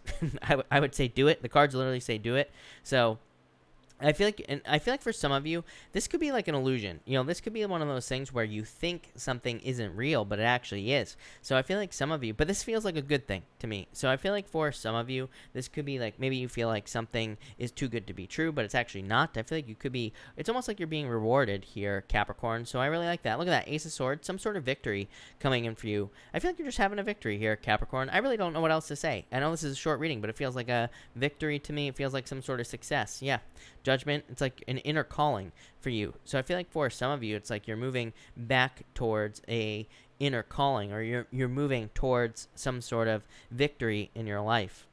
I would say do it. The cards literally say do it. So I feel like for some of you, this could be like an illusion. You know, this could be one of those things where you think something isn't real, but it actually is. So I feel like some of you, but this feels like a good thing to me. So I feel like for some of you, this could be like, maybe you feel like something is too good to be true, but it's actually not. I feel like you could be, it's almost like you're being rewarded here, Capricorn. So I really like that. Look at that, Ace of Swords, some sort of victory coming in for you. I feel like you're just having a victory here, Capricorn. I really don't know what else to say. I know this is a short reading, but it feels like a victory to me. It feels like some sort of success. Yeah. Judgment, it's like an inner calling for you. So I feel like for some of you, it's like you're moving back towards a inner calling, or you're moving towards some sort of victory in your life.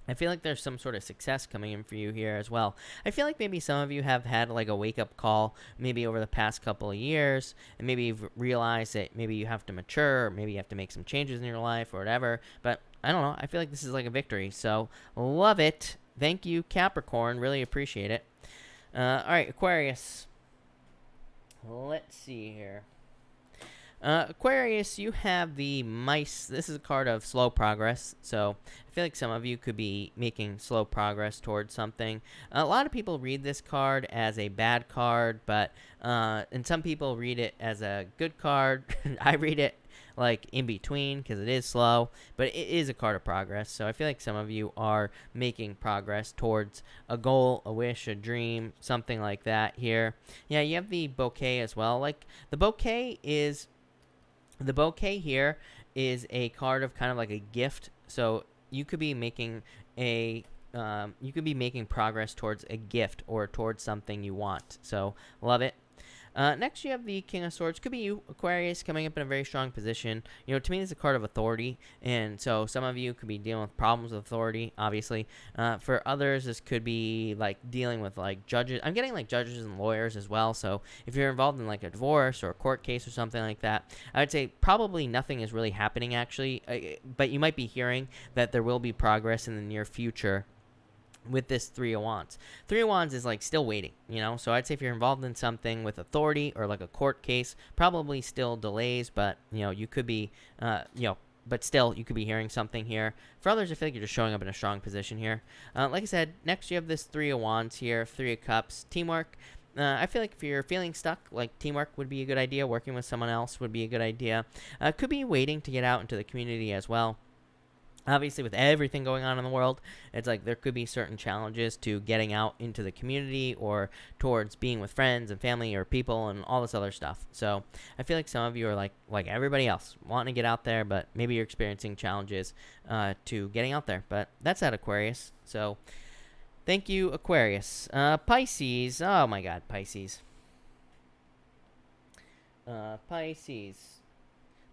I feel like there's some sort of success coming in for you here as well. I feel like maybe some of you have had like a wake-up call maybe over the past couple of years, and maybe you've realized that maybe you have to mature, or maybe you have to make some changes in your life or whatever. But I don't know. I feel like this is like a victory. So love it. Thank you, Capricorn. Really appreciate it. All right, Aquarius. Let's see here. Aquarius, you have the mice. This is a card of slow progress. So I feel like some of you could be making slow progress towards something. A lot of people read this card as a bad card, but and some people read it as a good card. I read it like in between because it is slow, but it is a card of progress. So I feel like some of you are making progress towards a goal, a wish, a dream, something like that here. Yeah, you have the bouquet as well. Like the bouquet here is a card of kind of like a gift. So you could be making progress towards a gift or towards something you want. So love it. Next, you have the King of Swords. Could be you, Aquarius, coming up in a very strong position. You know, to me, this is a card of authority, and so some of you could be dealing with problems with authority, obviously. For others, this could be, like, dealing with, like, judges. I'm getting, like, judges and lawyers as well, so if you're involved in, like, a divorce or a court case or something like that, I would say probably nothing is really happening, actually, but you might be hearing that there will be progress in the near future with this Three of Wands. Three of Wands is like still waiting, you know? So I'd say if you're involved in something with authority or like a court case, probably still delays, but, you know, you could be, but still you could be hearing something here. For others, I feel like you're just showing up in a strong position here. Like I said, next you have this Three of Wands here, Three of Cups, teamwork. I feel like if you're feeling stuck, like teamwork would be a good idea. Working with someone else would be a good idea. Could be waiting to get out into the community as well. Obviously, with everything going on in the world, it's like there could be certain challenges to getting out into the community or towards being with friends and family or people and all this other stuff. So I feel like some of you are like everybody else, wanting to get out there, but maybe you're experiencing challenges to getting out there. But that's at Aquarius. So thank you, Aquarius. Pisces. Oh, my God, Pisces.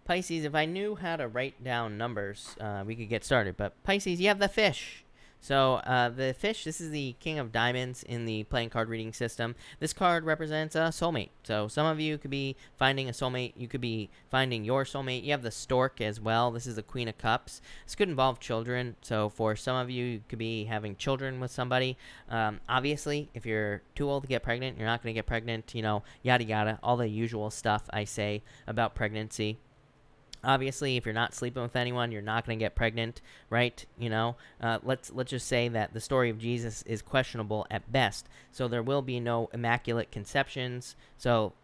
Pisces, if I knew how to write down numbers, we could get started. But Pisces, you have the fish. So the fish, this is the King of Diamonds in the playing card reading system. This card represents a soulmate. So some of you could be finding a soulmate. You could be finding your soulmate. You have the stork as well. This is the Queen of Cups. This could involve children. So for some of you, you could be having children with somebody. Obviously, if you're too old to get pregnant, you're not going to get pregnant, you know, yada, yada, all the usual stuff I say about pregnancy. Obviously, if you're not sleeping with anyone, you're not going to get pregnant, right? You know, let's just say that the story of Jesus is questionable at best. So there will be no immaculate conceptions. So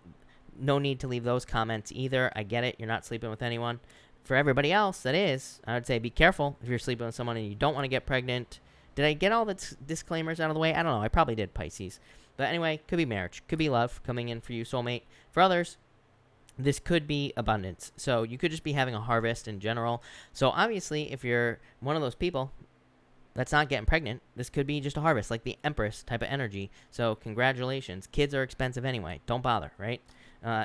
no need to leave those comments either. I get it. You're not sleeping with anyone. For everybody else, that is, I would say be careful if you're sleeping with someone and you don't want to get pregnant. Did I get all the disclaimers out of the way? I don't know. I probably did, Pisces. But anyway, could be marriage. Could be love coming in for you, soulmate. For others, this could be abundance. So you could just be having a harvest in general. So obviously, if you're one of those people that's not getting pregnant, this could be just a harvest, like the Empress type of energy. So congratulations. Kids are expensive anyway. Don't bother, right?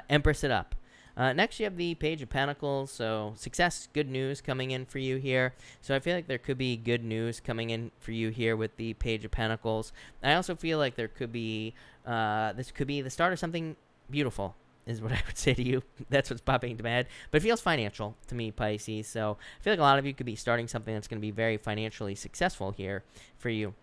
Empress it up. Next, you have the Page of Pentacles. So success, good news coming in for you here. So I feel like there could be good news coming in for you here with the Page of Pentacles. I also feel like there could be, this could be the start of something beautiful. is what I would say to you. That's what's popping into my head. But it feels financial to me, Pisces. So I feel like a lot of you could be starting something that's going to be very financially successful here for you.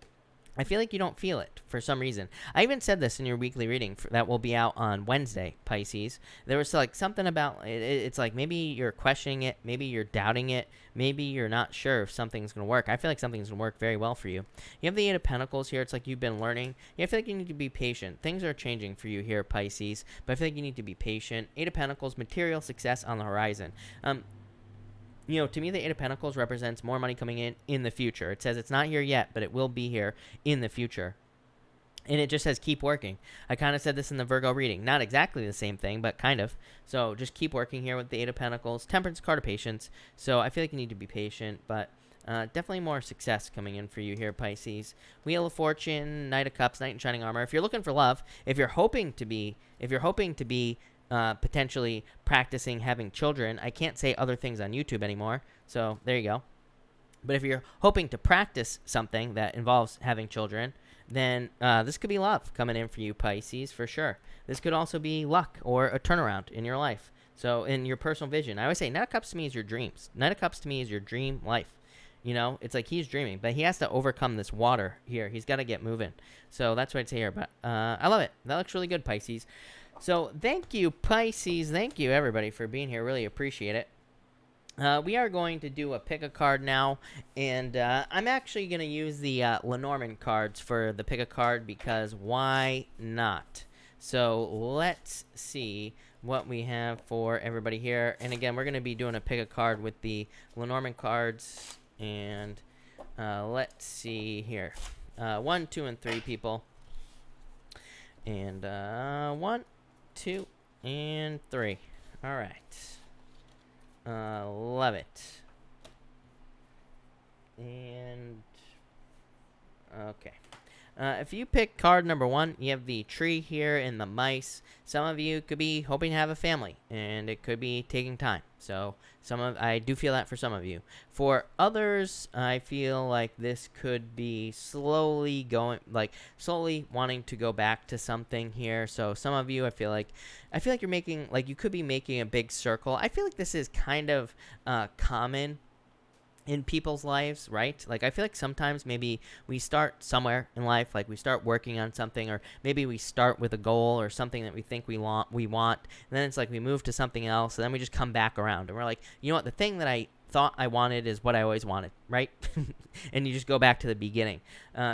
I feel like you don't feel it for some reason. I even said this in your weekly reading that will be out on Wednesday, Pisces. There was like something about it. It's like maybe you're questioning it. Maybe you're doubting it. Maybe you're not sure if something's going to work. I feel like something's going to work very well for you. You have the Eight of Pentacles here. It's like you've been learning. Yeah, I feel like you need to be patient. Things are changing for you here, Pisces. But I feel like you need to be patient. Eight of Pentacles, material success on the horizon. To me, the Eight of Pentacles represents more money coming in the future. It says it's not here yet, but it will be here in the future. And it just says keep working. I kind of said this in the Virgo reading. Not exactly the same thing, but kind of. So just keep working here with the Eight of Pentacles. Temperance card of patience. So I feel like you need to be patient, but definitely more success coming in for you here, Pisces. Wheel of Fortune, Knight of Cups, Knight in Shining Armor. If you're looking for love, if you're hoping to be potentially practicing having children. I can't say other things on YouTube anymore, so there you go. But if you're hoping to practice something that involves having children, then this could be love coming in for you, Pisces, for sure. This could also be luck or a turnaround in your life. So in your personal vision, I always say Knight of Cups to me is your dreams. Knight of Cups to me is your dream life. It's like he's dreaming, but he has to overcome this water here. He's got to get moving. So that's what I'd say here. But I love it. That looks really good, Pisces. So thank you, Pisces. Thank you, everybody, for being here. Really appreciate it. We are going to do a pick a card now, and I'm actually going to use the Lenormand cards for the pick a card because why not? So let's see what we have for everybody here. And again, we're going to be doing a pick a card with the Lenormand cards, and let's see here. 1, 2, and 3 people. And 1, 2, and 3. All right. Love it. And okay. If you pick card number 1, you have the tree here and the mice. Some of you could be hoping to have a family, and it could be taking time. So I do feel that for some of you. For others, I feel like this could be slowly wanting to go back to something here. So some of you, I feel like you're making, you could be making a big circle. I feel like this is kind of common in people's lives, right? I feel like sometimes maybe we start somewhere in life, we start working on something, or maybe we start with a goal or something that we think we want, and then it's we move to something else, and then we just come back around, and we're like, you know what, the thing that I thought I wanted is what I always wanted, right? And you just go back to the beginning.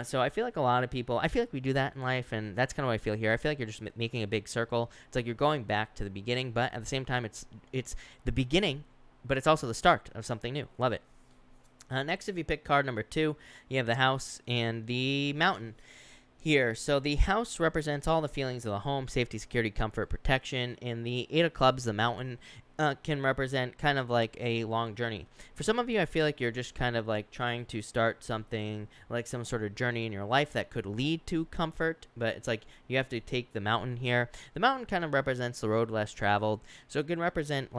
So I feel like a lot of people, I feel like we do that in life, and that's kind of what I feel here. I feel like you're just making a big circle. It's like you're going back to the beginning, but at the same time, it's the beginning, but it's also the start of something new. Love it. Next, if you pick card number 2, you have the house and the mountain here. So the house represents all the feelings of the home, safety, security, comfort, protection. And the 8 of clubs, the mountain, can represent kind of like a long journey. For some of you, I feel like you're just kind of trying to start something, some sort of journey in your life that could lead to comfort. But it's you have to take the mountain here. The mountain kind of represents the road less traveled. So it can represent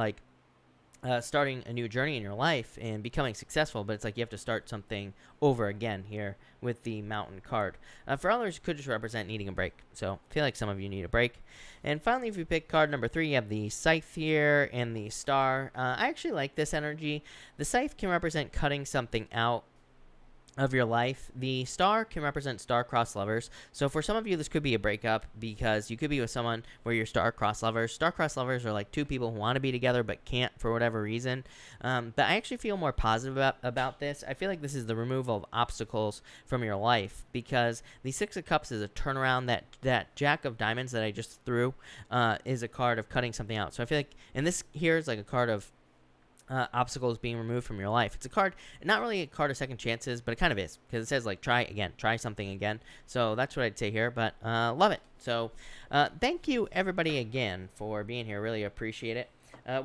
starting a new journey in your life and becoming successful, but it's you have to start something over again here with the mountain card. For others, it could just represent needing a break. So I feel like some of you need a break. And finally, if you pick card number 3, you have the scythe here and the star. I actually like this energy. The scythe can represent cutting something out of your life. The star can represent star-crossed lovers. So for some of you, this could be a breakup because you could be with someone where you're star-crossed lovers. Star-crossed lovers are 2 people who want to be together but can't for whatever reason. But I actually feel more positive about this. I feel like this is the removal of obstacles from your life because the 6 of Cups is a turnaround. That Jack of Diamonds that I just threw is a card of cutting something out. So I feel like, and this here is a card of obstacles being removed from your life. It's a card, not really a card of second chances, but it kind of is because it says try again, try something again. So that's what I'd say here, but love it. So thank you everybody again for being here. Really appreciate it.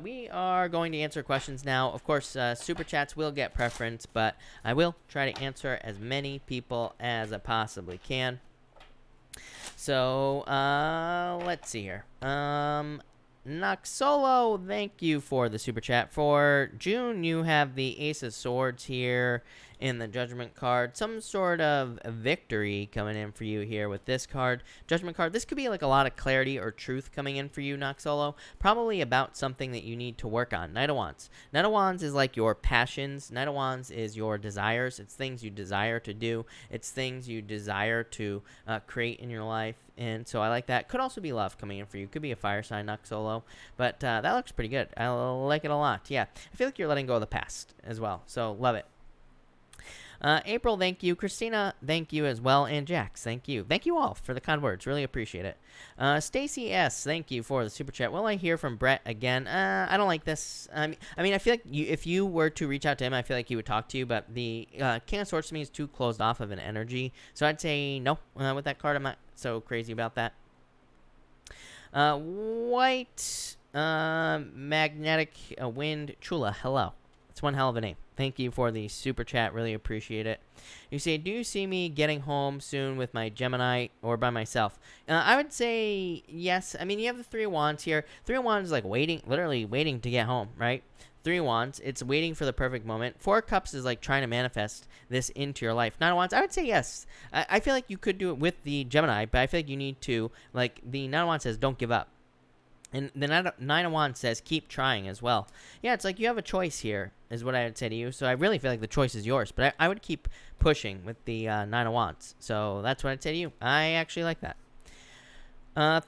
We are going to answer questions now. Of course, super chats will get preference, but I will try to answer as many people as I possibly can. So let's see here. Noxolo, thank you for the super chat. For June, you have the Ace of Swords here in the Judgment card. Some sort of victory coming in for you here with this card. Judgment card. This could be like a lot of clarity or truth coming in for you, Noxolo. Probably about something that you need to work on. Knight of Wands. Knight of Wands is like your passions. Knight of Wands is your desires. It's things you desire to do. It's things you desire to create in your life. And so I like that. Could also be love coming in for you. Could be a fire sign, Noxolo. But that looks pretty good. I like it a lot. Yeah. I feel like you're letting go of the past as well. So love it. April, thank you. Christina, thank you as well. And Jax, thank you. Thank you all for the kind words. Really appreciate it. Stacy S, thank you for the super chat. Will I hear from Brett again? I don't like this. I mean, I feel like if you were to reach out to him, I feel like he would talk to you. But the King of Swords to me is too closed off of an energy. So I'd say no with that card. I'm not so crazy about that. White magnetic wind Chula, hello. It's one hell of a name. Thank you for the super chat. Really appreciate it. You say, do you see me getting home soon with my Gemini or by myself? I would say yes. I mean, you have the 3 of Wands here. 3 of Wands is like waiting, literally waiting to get home, right? 3 of Wands, it's waiting for the perfect moment. 4 of Cups is like trying to manifest this into your life. 9 of Wands, I would say yes. I feel like you could do it with the Gemini, but I feel like you need to, like the 9 of Wands says, don't give up. And the 9 of Wands says, keep trying as well. Yeah, it's like you have a choice here, is what I would say to you. So I really feel like the choice is yours. But I would keep pushing with the 9 of Wands. So that's what I'd say to you. I actually like that.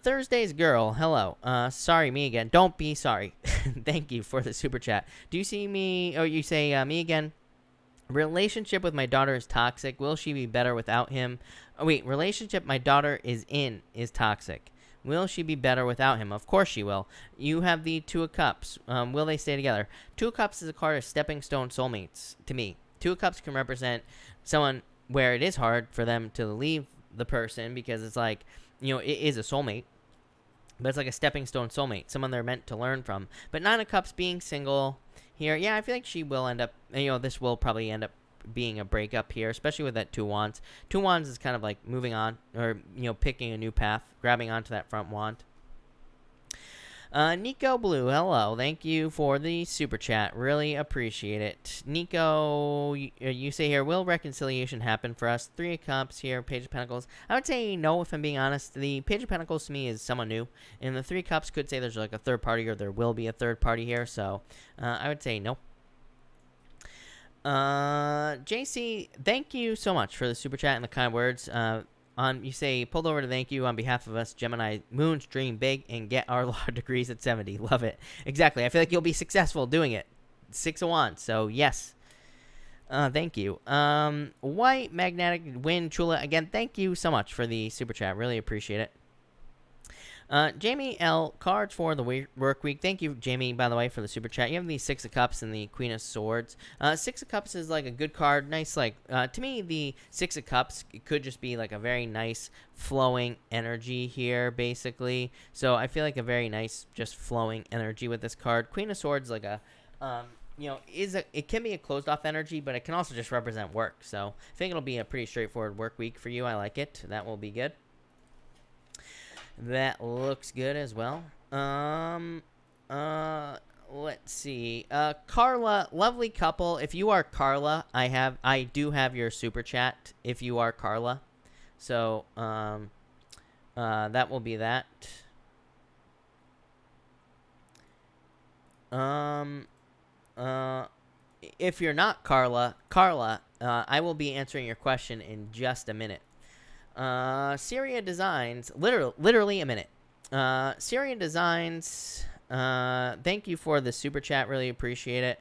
Thursday's girl, hello. Sorry, me again. Don't be sorry. Thank you for the super chat. Do you see me, or you say me again? Relationship with my daughter is toxic. Will she be better without him? Oh, wait, relationship my daughter is in is toxic. Will she be better without him? Of course she will. You have the 2 of Cups. Will they stay together? 2 of Cups is a card of stepping stone soulmates to me. 2 of Cups can represent someone where it is hard for them to leave the person because it's like, you know, it is a soulmate. But it's like a stepping stone soulmate, someone they're meant to learn from. But 9 of Cups being single here, yeah, I feel like she will end up, you know, this will probably end up being a breakup here, especially with that 2 wands. 2 wands is kind of like moving on, or you know, picking a new path, grabbing onto that front wand. Nico Blue, hello. Thank you for the super chat. Really appreciate it. Nico, you say here, will reconciliation happen for us? 3 of Cups here, Page of Pentacles. I would say no, if I'm being honest. The Page of Pentacles to me is someone new, and the 3 of Cups could say there's like a third party, or there will be a third party here, so I would say no. JC, thank you so much for the super chat and the kind words. You say, pulled over to thank you on behalf of us Gemini Moons, dream big and get our law degrees at 70. Love it. Exactly. I feel like you'll be successful doing it. 6 of Wands. So yes. Thank you. White magnetic wind Chula, again, thank you so much for the super chat. Really appreciate it. Jamie L, cards for the work week. Thank you, Jamie, by the way, for the super chat. You have the 6 of Cups and the Queen of Swords. 6 of Cups is like a good card. Nice, like, to me, the 6 of Cups could just be like a very nice flowing energy here, basically. So I feel like a very nice, just flowing energy with this card. Queen of Swords, like a, you know, it can be a closed off energy, but it can also just represent work. So I think it'll be a pretty straightforward work week for you. I like it. That will be good. That looks good as well. Let's see. Carla, lovely couple. If you are Carla, I do have your super chat if you are Carla. So, that will be that. If you're not Carla, I will be answering your question in just a minute. Syria Designs, literally a minute. Syria Designs, thank you for the super chat. Really appreciate it.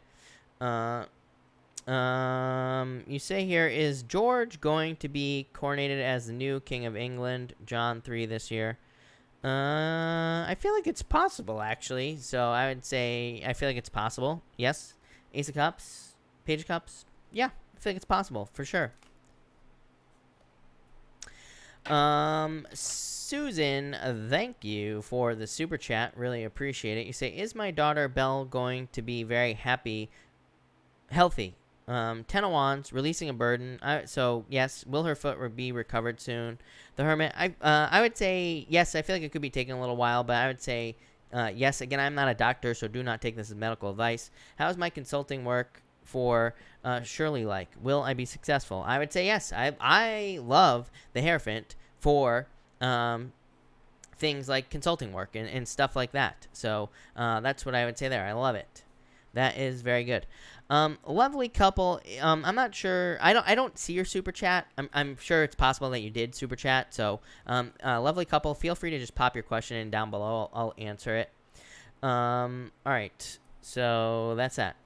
You say here, is George going to be coronated as the new King of England, John 3 this year? I feel like it's possible, actually. So I would say, I feel like it's possible. Yes. Ace of Cups, Page of Cups. Yeah, I feel like it's possible, for sure. Susan, thank you for the super chat. Really appreciate it. You say, is my daughter Belle going to be very healthy? 10 of Wands, releasing a burden. So yes, will her foot be recovered soon? The Hermit, I would say yes. I feel like it could be taking a little while, but I would say yes. Again, I'm not a doctor, so do not take this as medical advice. How is my consulting work for Shirley like? Will I be successful? I would say yes. I love the Hierophant for things like consulting work and stuff like that. So that's what I would say there. I love it. That is very good. Lovely couple. I'm not sure. I don't see your super chat. I'm sure it's possible that you did super chat. So lovely couple. Feel free to just pop your question in down below. I'll answer it. All right. So that's that.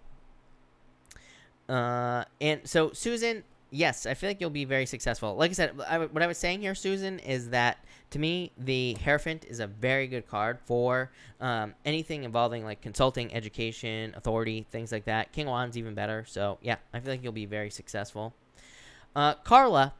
And so Susan, yes, I feel like you'll be very successful. Like I said, what I was saying here, Susan, is that to me, the Hierophant is a very good card for anything involving like consulting, education, authority, things like that. King of Wands even better. So yeah, I feel like you'll be very successful. Carla,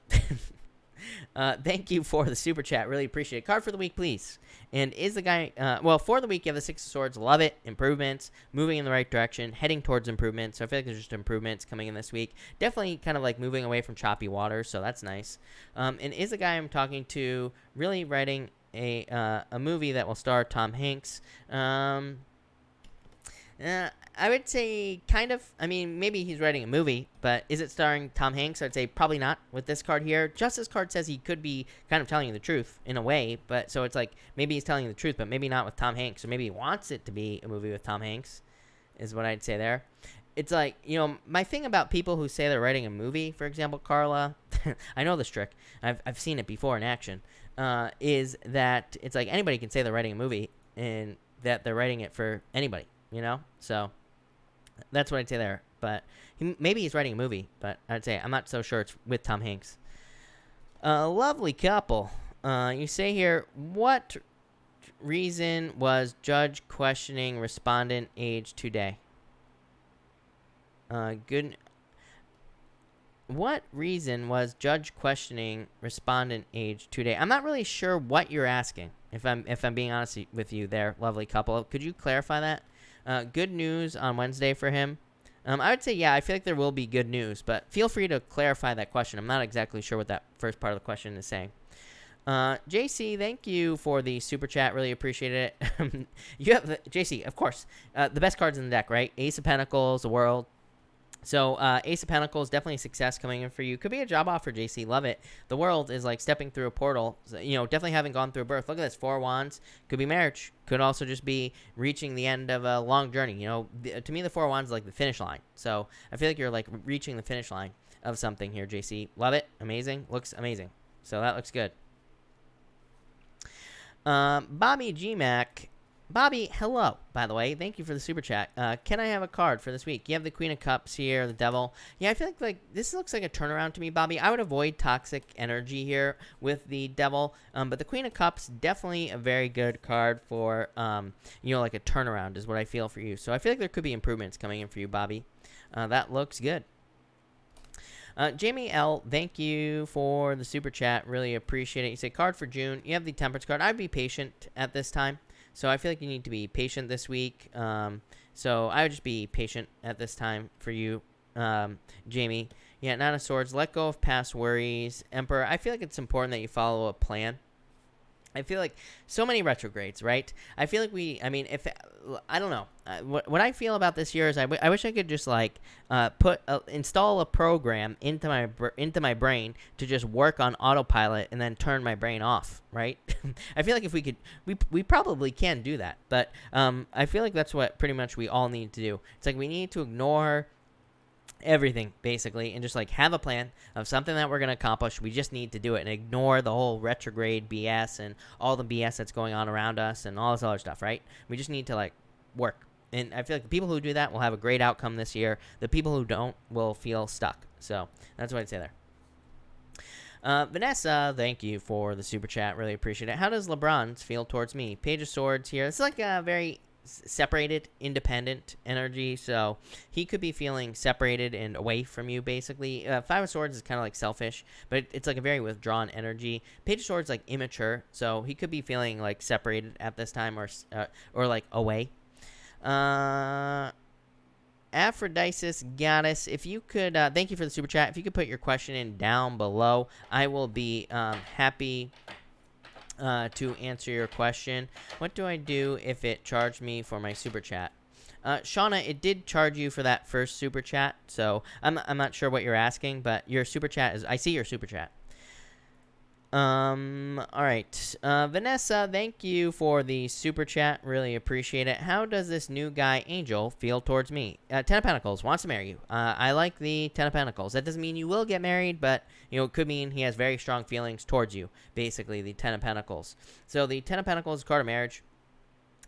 thank you for the super chat. Really appreciate it. Card for the week, please. And is the guy, well, for the week, you have the Six of Swords. Love it. Improvements. Moving in the right direction. Heading towards improvement. So I feel like there's just improvements coming in this week. Definitely kind of like moving away from choppy waters. So that's nice. And is the guy I'm talking to really writing a movie that will star Tom Hanks? I would say kind of. I mean, maybe he's writing a movie, but is it starring Tom Hanks? I'd say probably not with this card here. Justice card says he could be kind of telling you the truth in a way, but so it's like maybe he's telling you the truth, but maybe not with Tom Hanks, or maybe he wants it to be a movie with Tom Hanks, is what I'd say there. It's like, you know, my thing about people who say they're writing a movie, for example, Carla, I know this trick. I've seen it before in action, is that it's like anybody can say they're writing a movie and that they're writing it for anybody, you know? So that's what I'd say there. But maybe he's writing a movie, but I'd say I'm not so sure it's with Tom Hanks. Lovely couple. You say here, what reason was judge questioning respondent age today? Good. What reason was judge questioning respondent age today? I'm not really sure what you're asking. If I'm being honest with you, there, lovely couple. Could you clarify that? Good news on Wednesday for him. I would say, yeah, I feel like there will be good news, but feel free to clarify that question. I'm not exactly sure what that first part of the question is saying. JC, thank you for the super chat. Really appreciate it. You have JC, of course, the best cards in the deck, right? Ace of Pentacles, the World. So Ace of Pentacles, definitely success coming in for you. Could be a job offer, JC. Love it. The World is like stepping through a portal. So, you know, definitely having gone through a birth. Look at this. 4 Wands. Could be marriage. Could also just be reaching the end of a long journey. You know, to me, the 4 Wands is like the finish line. So I feel like you're like reaching the finish line of something here, JC. Love it. Amazing. Looks amazing. So that looks good. Bobby G-Mac. Bobby, hello, by the way. Thank you for the super chat. Can I have a card for this week? You have the Queen of Cups here, the Devil. Yeah, I feel like this looks like a turnaround to me, Bobby. I would avoid toxic energy here with the Devil. But the Queen of Cups, definitely a very good card for, you know, like a turnaround is what I feel for you. So I feel like there could be improvements coming in for you, Bobby. That looks good. Jamie L., thank you for the super chat. Really appreciate it. You say card for June. You have the Temperance card. I'd be patient at this time. So I feel like you need to be patient this week. So I would just be patient at this time for you, Jamie. Yeah, Nine of Swords. Let go of past worries. Emperor, I feel like it's important that you follow a plan. I feel like so many retrogrades, right? I feel like I don't know. What I feel about this year is I wish I could just like install a program into my brain to just work on autopilot and then turn my brain off, right? I feel like if we could, we probably can do that. But I feel like that's what pretty much we all need to do. It's like we need to ignore everything basically and just like have a plan of something that we're going to accomplish. We just need to do it and ignore the whole retrograde BS and all the BS that's going on around us and all this other stuff, right? We just need to like work. And I feel like the people who do that will have a great outcome this year. The people who don't will feel stuck. So that's what I'd say there. Vanessa, thank you for the super chat. Really appreciate it. How does LeBron's feel towards me? Page of Swords here. It's like a very separated, independent energy, so he could be feeling separated and away from you, basically. Five of Swords is kind of like selfish, but it's like a very withdrawn energy. Page of Swords like immature, so he could be feeling like separated at this time or like away. Aphrodisias Goddess, if you could, thank you for the super chat. If you could put your question in down below, I will be happy to answer your question. What do I do if it charged me for my super chat? Shauna, it did charge you for that first super chat, so I'm not sure what you're asking, but your super chat is, I see your super chat. All right. Vanessa, thank you for the super chat. Really appreciate it. How does this new guy, Angel, feel towards me? Ten of Pentacles wants to marry you. I like the Ten of Pentacles. That doesn't mean you will get married, but, it could mean he has very strong feelings towards you. Basically, the Ten of Pentacles. So the Ten of Pentacles is a card of marriage.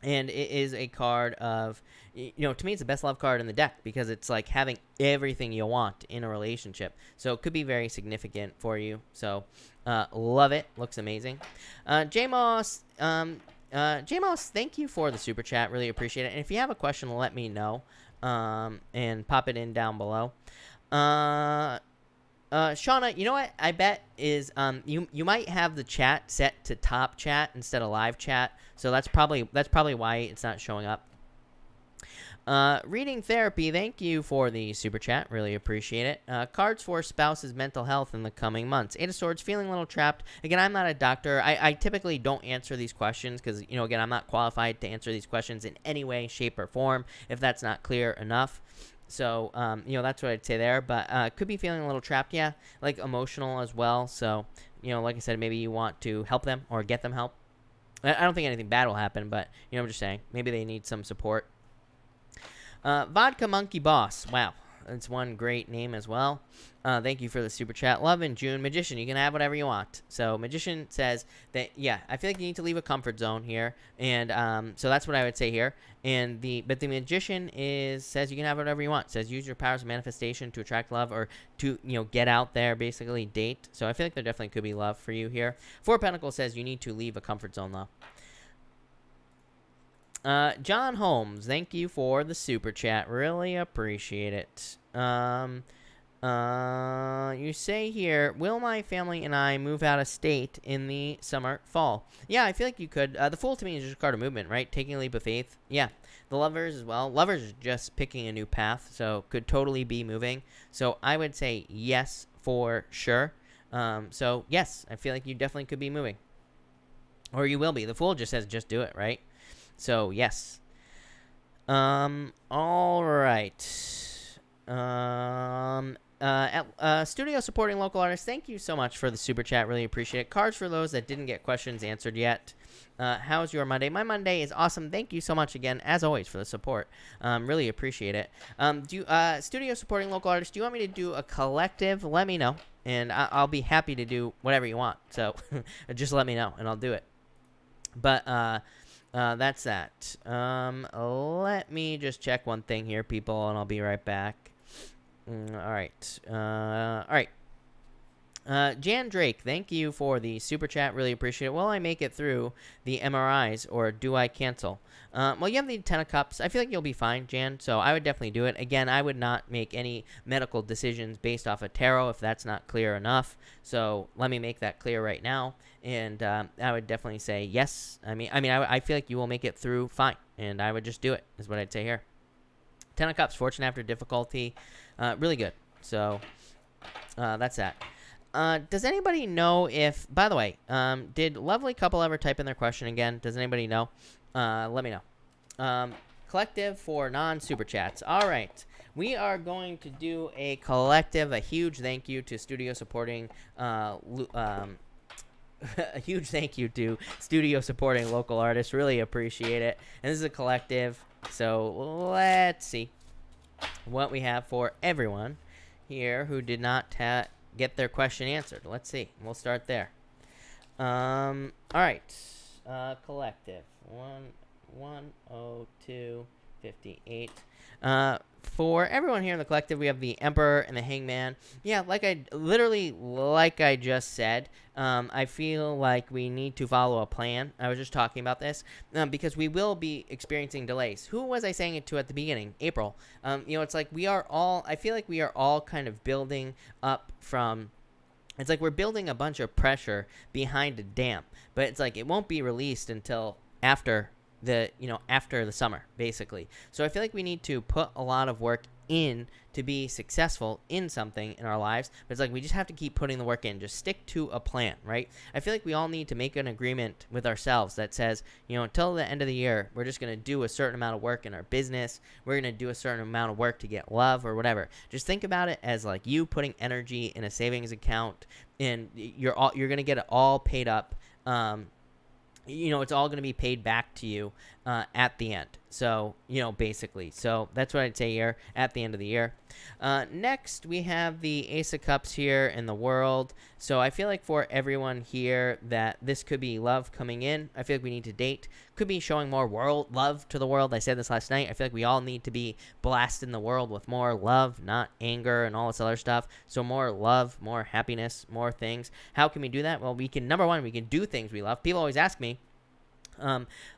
And it is a card of, to me, it's the best love card in the deck because it's like having everything you want in a relationship. So it could be very significant for you. So love it. Looks amazing. J-Moss, thank you for the super chat. Really appreciate it. And if you have a question, let me know and pop it in down below. Shauna, you know what I bet is you might have the chat set to top chat instead of live chat, so that's probably why it's not showing up. Reading therapy, thank you for the super chat, really appreciate it. Cards for spouse's mental health in the coming months. Eight of Swords, feeling a little trapped. Again, I'm not a doctor. I typically don't answer these questions because again, I'm not qualified to answer these questions in any way, shape, or form if that's not clear enough. So, that's what I'd say there. But could be feeling a little trapped, yeah, like emotional as well. So, like I said, maybe you want to help them or get them help. I don't think anything bad will happen, but, I'm just saying. Maybe they need some support. Vodka Monkey Boss. Wow. That's one great name as well. Thank you for the super chat. Love in June. Magician, you can have whatever you want. So Magician says that, yeah, I feel like you need to leave a comfort zone here. And so that's what I would say here. But the Magician says you can have whatever you want. Says use your powers of manifestation to attract love or to, get out there, basically date. So I feel like there definitely could be love for you here. Four of Pentacles says you need to leave a comfort zone though. John Holmes, thank you for the super chat. Really appreciate it. You say here, will my family and I move out of state in the summer, fall? Yeah, I feel like you could. The Fool to me is just a card of movement, right? Taking a leap of faith. Yeah. The Lovers as well. Lovers is just picking a new path, so could totally be moving. So I would say yes for sure. So yes, I feel like you definitely could be moving. Or you will be. The Fool just says just do it, right? So, yes. All right. Studio supporting local artists, thank you so much for the super chat. Really appreciate it. Cards for those that didn't get questions answered yet. How's your Monday? My Monday is awesome. Thank you so much again, as always, for the support. Really appreciate it. Studio supporting local artists, do you want me to do a collective? Let me know, and I'll be happy to do whatever you want. So, just let me know, and I'll do it. But, that's that. Let me just check one thing here, people, and I'll be right back. All right. Jan Drake, thank you for the super chat. Really appreciate it. Will I make it through the MRIs or do I cancel? Well, you have the 10 of Cups. I feel like you'll be fine, Jan, so I would definitely do it. Again, I would not make any medical decisions based off of tarot if that's not clear enough. So let me make that clear right now. And I would definitely say yes. I feel like you will make it through fine, and I would just do it, is what I'd say here. 10 of Cups, fortune after difficulty, really good. So that's that. Does anybody know if, by the way, did lovely couple ever type in their question again? Does anybody know? Let me know. Collective for non-super chats. All right. We are going to do a collective, a huge thank you to studio supporting, a huge thank you to studio supporting local artists. Really appreciate it. And this is a collective. So let's see what we have for everyone here who did not get their question answered. Let's see. We'll start there. All right. Collective. 10258. For everyone here in the collective, we have the Emperor and the Hangman. Yeah, like I just said, I feel like we need to follow a plan. I was just talking about this because we will be experiencing delays. Who was I saying it to at the beginning? April. It's like I feel like we are all kind of building up from. It's like we're building a bunch of pressure behind a dam, but it's like it won't be released until after the summer, basically. So I feel like we need to put a lot of work in to be successful in something in our lives. But it's like we just have to keep putting the work in. Just stick to a plan, right? I feel like we all need to make an agreement with ourselves that says, you know, until the end of the year, we're just going to do a certain amount of work in our business. We're going to do a certain amount of work to get love or whatever. Just think about it as like you putting energy in a savings account, and you're going to get it all paid up. You know, it's all going to be paid back to you at the end. So, you know, basically. So that's what I'd say here at the end of the year. Next, we have the Ace of Cups here in the world. So I feel like for everyone here that this could be love coming in. I feel like we need to date. Could be showing more world love to the world. I said this last night. I feel like we all need to be blasting the world with more love, not anger and all this other stuff. So more love, more happiness, more things. How can we do that? Well, we can, number one, we can do things we love. People always ask me,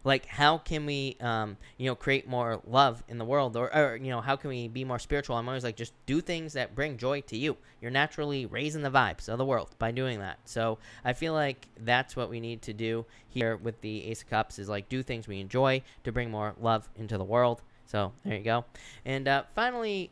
like, how can we, you know, create more love in the world, or, you know, how can we be more spiritual? I'm always like, just do things that bring joy to you. You're naturally raising the vibes of the world by doing that. So I feel like that's what we need to do here with the Ace of Cups, is like do things we enjoy to bring more love into the world. So there you go. And finally,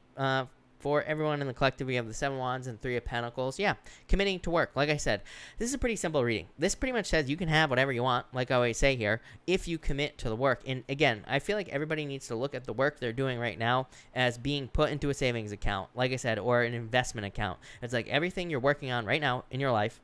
for everyone in the collective, we have the 7 Wands and 3 of Pentacles. Yeah, committing to work. Like I said, this is a pretty simple reading. This pretty much says you can have whatever you want, like I always say here, if you commit to the work. And again, I feel like everybody needs to look at the work they're doing right now as being put into a savings account, like I said, or an investment account. It's like everything you're working on right now in your life,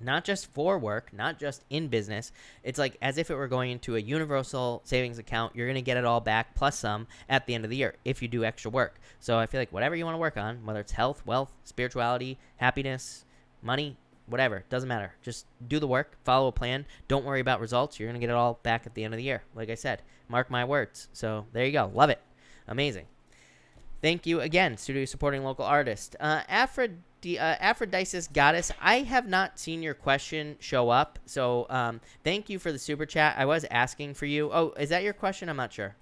not just for work, not just in business. It's like as if it were going into a universal savings account. You're going to get it all back plus some at the end of the year if you do extra work. So I feel like whatever you want to work on, whether it's health, wealth, spirituality, happiness, money, whatever, doesn't matter. Just do the work, follow a plan. Don't worry about results. You're going to get it all back at the end of the year. Like I said, mark my words. So there you go. Love it. Amazing. Thank you again, studio supporting local artist. Aphrodisia's Goddess, I have not seen your question show up, so thank you for the super chat. I was asking for you. Oh, is that your question? I'm not sure.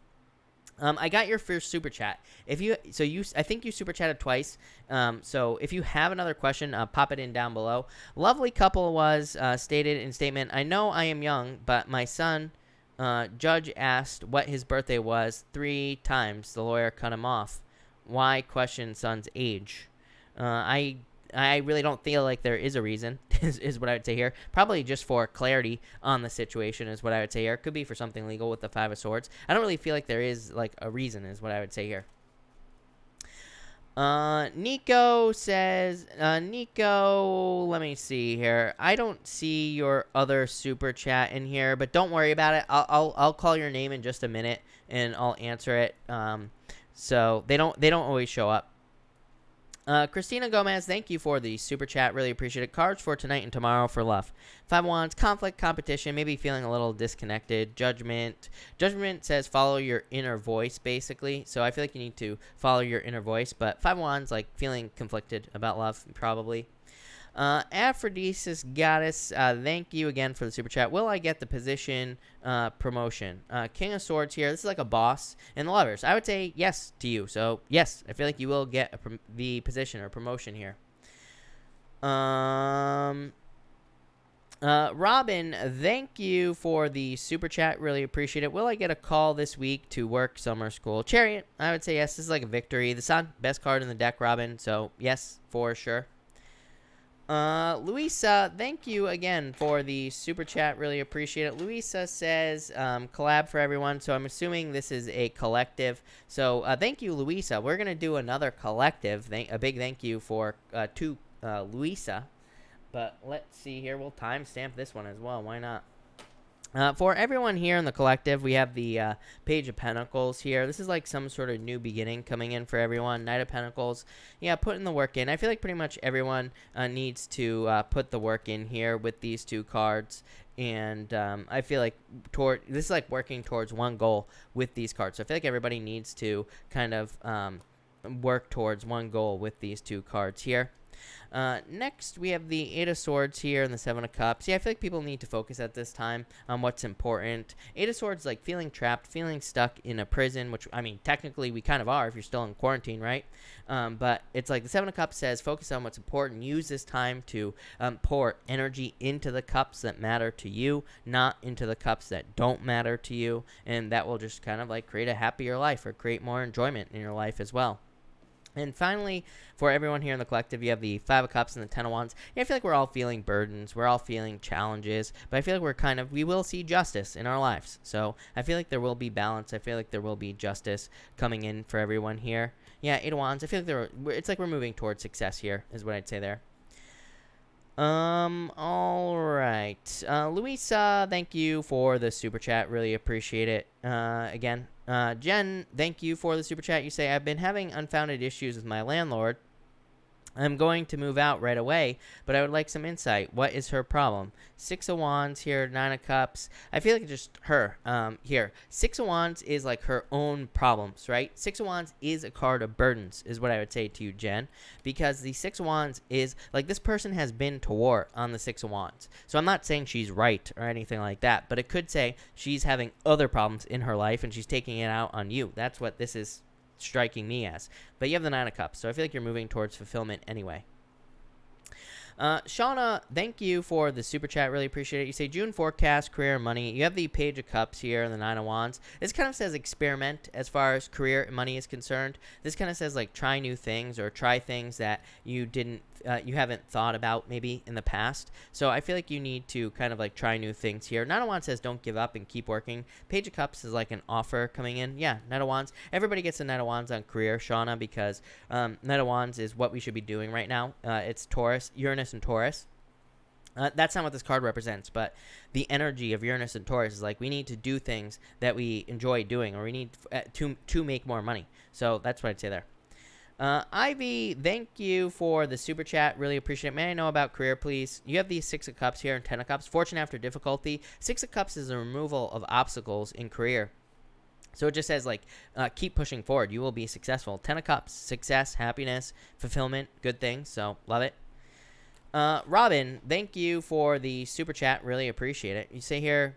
I got your first super chat. I think you super chatted twice. So if you have another question, pop it in down below. Lovely couple was stated in statement, I know I am young, but my son, judge asked what his birthday was 3 times. The lawyer cut him off. Why question son's age? I really don't feel like there is a reason, is what I would say here. Probably just for clarity on the situation is what I would say here. Could be for something legal with the 5 of Swords. I don't really feel like there is like a reason is what I would say here. Nico says, Nico, let me see here. I don't see your other super chat in here, but don't worry about it. I'll call your name in just a minute and I'll answer it. So they don't always show up. Christina Gomez, thank you for the super chat. Really appreciate it. Cards for tonight and tomorrow for love. 5 Wands, conflict, competition, maybe feeling a little disconnected. Judgment. Judgment says follow your inner voice, basically. So I feel like you need to follow your inner voice. But 5 Wands, like feeling conflicted about love, probably. Aphrodisia's Goddess, thank you again for the super chat. Will I get the position promotion? King of Swords here. This is like a boss. And the Lovers, I would say yes to you. So yes, I feel like you will get the position or promotion here. Robin, thank you for the super chat. Really appreciate it. Will I get a call this week to work summer school? Chariot, I would say yes. This is like a victory. The Sun, best card in the deck, Robin. So yes, for sure. Luisa, thank you again for the super chat. Really appreciate it. Luisa says, collab for everyone. So I'm assuming this is a collective. So thank you, Luisa. We're going to do another collective. A big thank you to Luisa. But let's see here. We'll timestamp this one as well. Why not? For everyone here in the collective, we have the Page of Pentacles here. This is like some sort of new beginning coming in for everyone. Knight of Pentacles. Yeah, putting the work in. I feel like pretty much everyone needs to put the work in here with these 2 cards. And I feel like this is like working towards one goal with these cards. So I feel like everybody needs to kind of work towards one goal with these 2 cards here. Next, we have the 8 of Swords here and the 7 of Cups. Yeah, I feel like people need to focus at this time on what's important. 8 of Swords, like feeling trapped, feeling stuck in a prison, which, I mean, technically we kind of are if you're still in quarantine, right? But it's like the 7 of Cups says focus on what's important. Use this time to pour energy into the cups that matter to you, not into the cups that don't matter to you. And that will just kind of like create a happier life or create more enjoyment in your life as well. And finally, for everyone here in the collective, you have the Five of Cups and the Ten of Wands. Yeah, I feel like we're all feeling burdens. We're all feeling challenges. But I feel like we will see justice in our lives. So I feel like there will be balance. I feel like there will be justice coming in for everyone here. Yeah, Eight of Wands. I feel like it's like we're moving towards success here, is what I'd say there. All right. Luisa, thank you for the super chat. Really appreciate it. Again. Jen, thank you for the super chat. You say, I've been having unfounded issues with my landlord. I'm going to move out right away, but I would like some insight. What is her problem? Six of Wands here, Nine of Cups. I feel like it's just her here. Six of Wands is like her own problems, right? Six of Wands is a card of burdens, is what I would say to you, Jen, because the Six of Wands is like this person has been to war on the Six of Wands. So I'm not saying she's right or anything like that, but it could say she's having other problems in her life and she's taking it out on you. That's what this is striking me as. But you have the Nine of Cups, so I feel like you're moving towards fulfillment anyway. Shauna, thank you for the super chat. Really appreciate it. You say June forecast, career, and money. You have the Page of Cups here and the Nine of Wands. This kind of says experiment as far as career and money is concerned. This kind of says like try new things or try things that you haven't thought about maybe in the past. So I feel like you need to kind of like try new things here. Nine of Wands says don't give up and keep working. Page of Cups is like an offer coming in. Yeah, Nine of Wands. Everybody gets a Nine of Wands on career, Shauna, because Nine of Wands is what we should be doing right now. It's Taurus, Uranus, and Taurus. That's not what this card represents, but the energy of Uranus and Taurus is like we need to do things that we enjoy doing, or we need to make more money. So that's what I'd say there. Ivy, thank you for the super chat. Really appreciate it. May I know about career, please? You have the Six of Cups here and Ten of Cups. Fortune after difficulty. Six of Cups is a removal of obstacles in career. So it just says, like, keep pushing forward. You will be successful. Ten of Cups, success, happiness, fulfillment, good things. So love it. Robin, thank you for the super chat. Really appreciate it. You say here,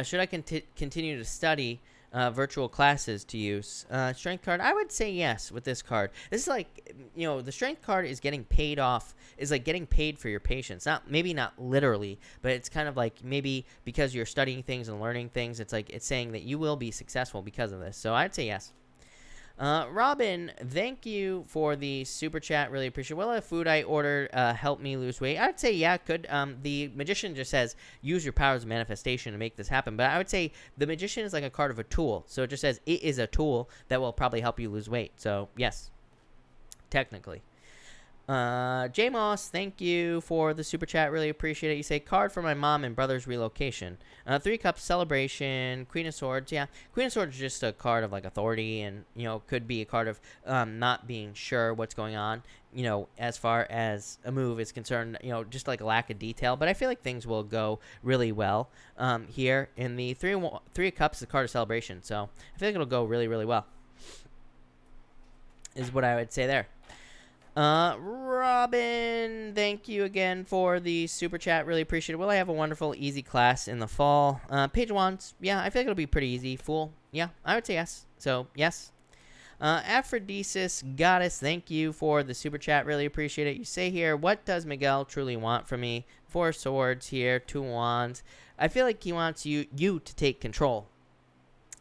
should I continue to study virtual classes to use? Strength card, I would say yes with this card. This is like, the strength card is getting paid off, is like getting paid for your patience. Maybe not literally, but it's kind of like maybe because you're studying things and learning things, it's like it's saying that you will be successful because of this. So I'd say yes. Robin, thank you for the super chat. Really appreciate it. Will the food I ordered help me lose weight? I'd say yeah, it could. The Magician just says use your powers of manifestation to make this happen. But I would say the Magician is like a card of a tool. So it just says it is a tool that will probably help you lose weight. So yes, technically. J Moss, thank you for the super chat. Really appreciate it. You say card for my mom and brother's relocation. Three Cups celebration. Queen of Swords. Yeah, Queen of Swords is just a card of like authority, and could be a card of not being sure what's going on. As far as a move is concerned, just like a lack of detail. But I feel like things will go really well here in the Three of Cups. Is a card of celebration, so I feel like it'll go really, really well. Is what I would say there. Robin, thank you again for the super chat. Really appreciate it. Will I have a wonderful, easy class in the fall? Page of Wands. Yeah, I feel like it'll be pretty easy. Fool. Yeah, I would say yes. So, yes. Aphrodisias Goddess, thank you for the super chat. Really appreciate it. You say here, what does Miguel truly want from me? Four Swords here, Two Wands. I feel like he wants you to take control.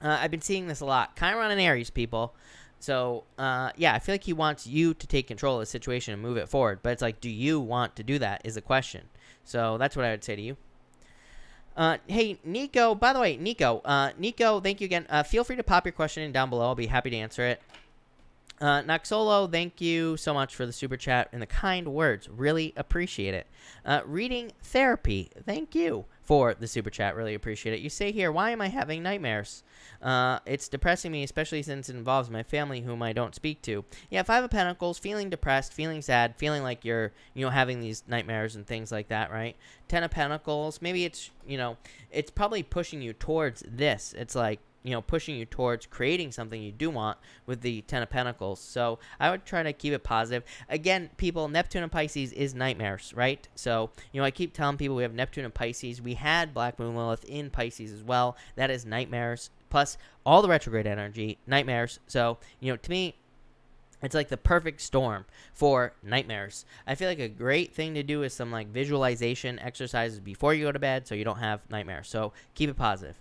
I've been seeing this a lot. Chiron and Aries, people. So, yeah, I feel like he wants you to take control of the situation and move it forward. But it's like, do you want to do that is the question. So that's what I would say to you. Hey, Nico, by the way, Nico, thank you again. Feel free to pop your question in down below. I'll be happy to answer it. Noxolo, thank you so much for the super chat and the kind words. Really appreciate it. Reading Therapy, thank you for the super chat. Really appreciate it. You say here, why am I having nightmares? It's depressing me, especially since it involves my family whom I don't speak to. Yeah, Five of Pentacles, feeling depressed, feeling sad, feeling like you're, having these nightmares and things like that, right? Ten of Pentacles, maybe it's, it's probably pushing you towards this. It's like, pushing you towards creating something you do want with the Ten of Pentacles. So I would try to keep it positive. Again, people, Neptune and Pisces is nightmares, right? So, I keep telling people we have Neptune and Pisces. We had Black Moon Lilith in Pisces as well. That is nightmares. Plus all the retrograde energy, nightmares. So, to me, it's like the perfect storm for nightmares. I feel like a great thing to do is some like visualization exercises before you go to bed so you don't have nightmares. So keep it positive.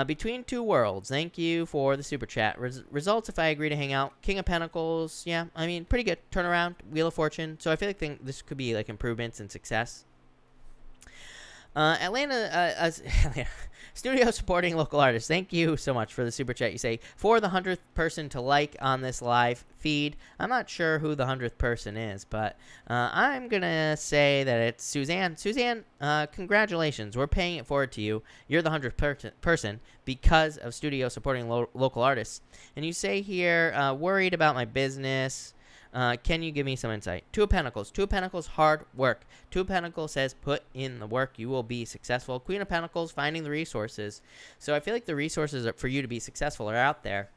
Between Two Worlds, thank you for the super chat. Results if I agree to hang out. King of Pentacles, yeah, I mean, pretty good. Turnaround, Wheel of Fortune. So I feel like this could be like improvements and success. Atlanta, studio supporting local artists. Thank you so much for the super chat. You say, for the 100th person to like on this live feed. I'm not sure who the 100th person is, but I'm going to say that it's Suzanne. Suzanne, congratulations. We're paying it forward to you. You're the 100th person because of studio supporting local artists. And you say here, worried about my business. Can you give me some insight? Two of Pentacles. Two of Pentacles, hard work. Two of Pentacles says put in the work. You will be successful. Queen of Pentacles, finding the resources. So I feel like the resources for you to be successful are out there.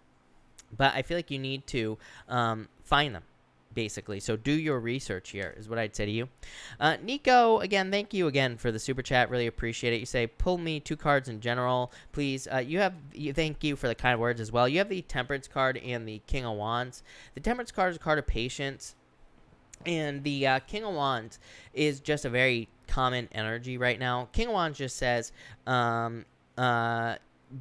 But I feel like you need to find them, basically. So do your research here is what I'd say to you. Nico, again, thank you again for the super chat. Really appreciate it. You say, pull me 2 cards in general, please. Thank you for the kind words as well. You have the Temperance card and the King of Wands. The Temperance card is a card of patience. And the King of Wands is just a very common energy right now. King of Wands just says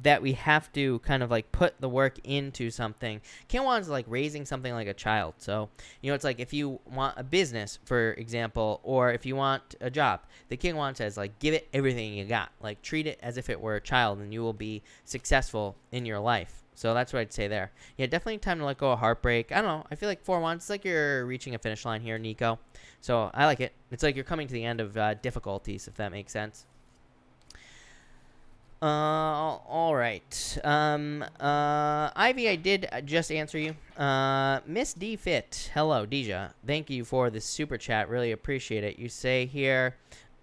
that we have to kind of like put the work into something. King of Wands is like raising something like a child. So, it's like if you want a business, for example, or if you want a job, the King of Wands says like give it everything you got. Like treat it as if it were a child and you will be successful in your life. So that's what I'd say there. Yeah, definitely time to let go of heartbreak. I don't know. I feel like 4 Wands, it's like you're reaching a finish line here, Nico. So I like it. It's like you're coming to the end of difficulties, if that makes sense. All right. Ivy, I did just answer you. Miss D Fit. Hello, Deja. Thank you for the super chat. Really appreciate it. You say here,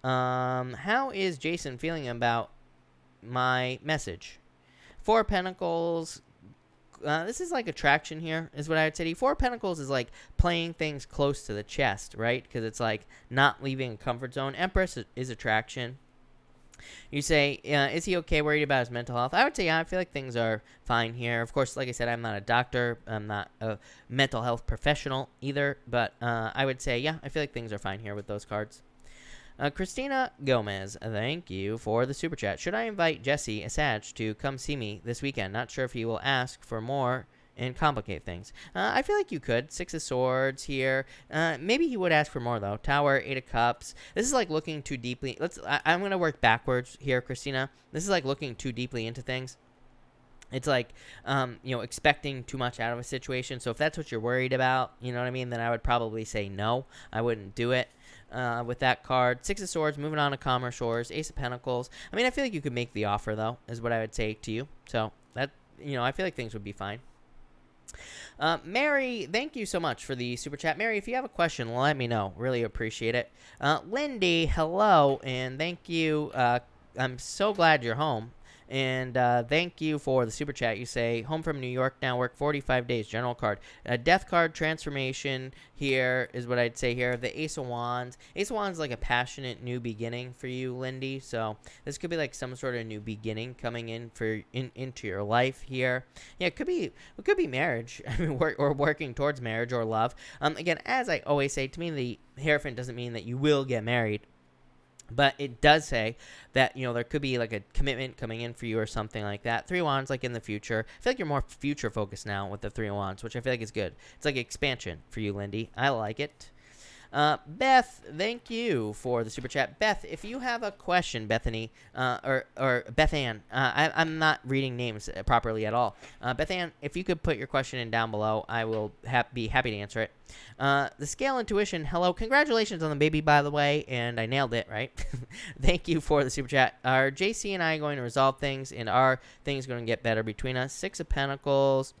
how is Jason feeling about my message? 4 Pentacles. This is like attraction here, is what I would say to you. 4 Pentacles is like playing things close to the chest, right? Because it's like not leaving a comfort zone. Empress is attraction. You say, is he okay, worried about his mental health? I would say, yeah, I feel like things are fine here. Of course, like I said, I'm not a doctor. I'm not a mental health professional either. But I would say, yeah, I feel like things are fine here with those cards. Christina Gomez, thank you for the super chat. Should I invite Jesse, a Sag, to come see me this weekend? Not sure if he will ask for more and complicate things. I feel like you could. 6 of Swords here. Maybe he would ask for more, though. Tower, 8 of Cups. This is like looking too deeply. I'm going to work backwards here, Christina. This is like looking too deeply into things. It's like, expecting too much out of a situation. So if that's what you're worried about, you know what I mean, then I would probably say no. I wouldn't do it. With that card. 6 of Swords, moving on to calmer shores. Ace of Pentacles. I mean, I feel like you could make the offer, though, is what I would say to you. So, that, I feel like things would be fine. Mary, thank you so much for the super chat. Mary, if you have a question, let me know. Really appreciate it. Lindy, hello, and thank you. I'm so glad you're home. And thank you for the super chat. You say, home from New York now, work 45 days, general card. Death card, transformation here is what I'd say here. The Ace of Wands. Ace of Wands is like a passionate new beginning for you, Lindy. So this could be like some sort of new beginning coming into your life here. Yeah, it could be marriage. I mean, or working towards marriage or love. Again, as I always say, to me, the Hierophant doesn't mean that you will get married. But it does say that, there could be like a commitment coming in for you or something like that. 3 of Wands, like in the future. I feel like you're more future focused now with the 3 of Wands, which I feel like is good. It's like expansion for you, Lindy. I like it. Beth, thank you for the super chat. Beth, if you have a question, Bethany, or Beth Ann, I'm not reading names properly at all. Beth Ann, if you could put your question in down below, I will be happy to answer it. The Scale Intuition, hello. Congratulations on the baby, by the way, and I nailed it, right? Thank you for the super chat. Are JC and I going to resolve things, and are things going to get better between us? 6 of Pentacles.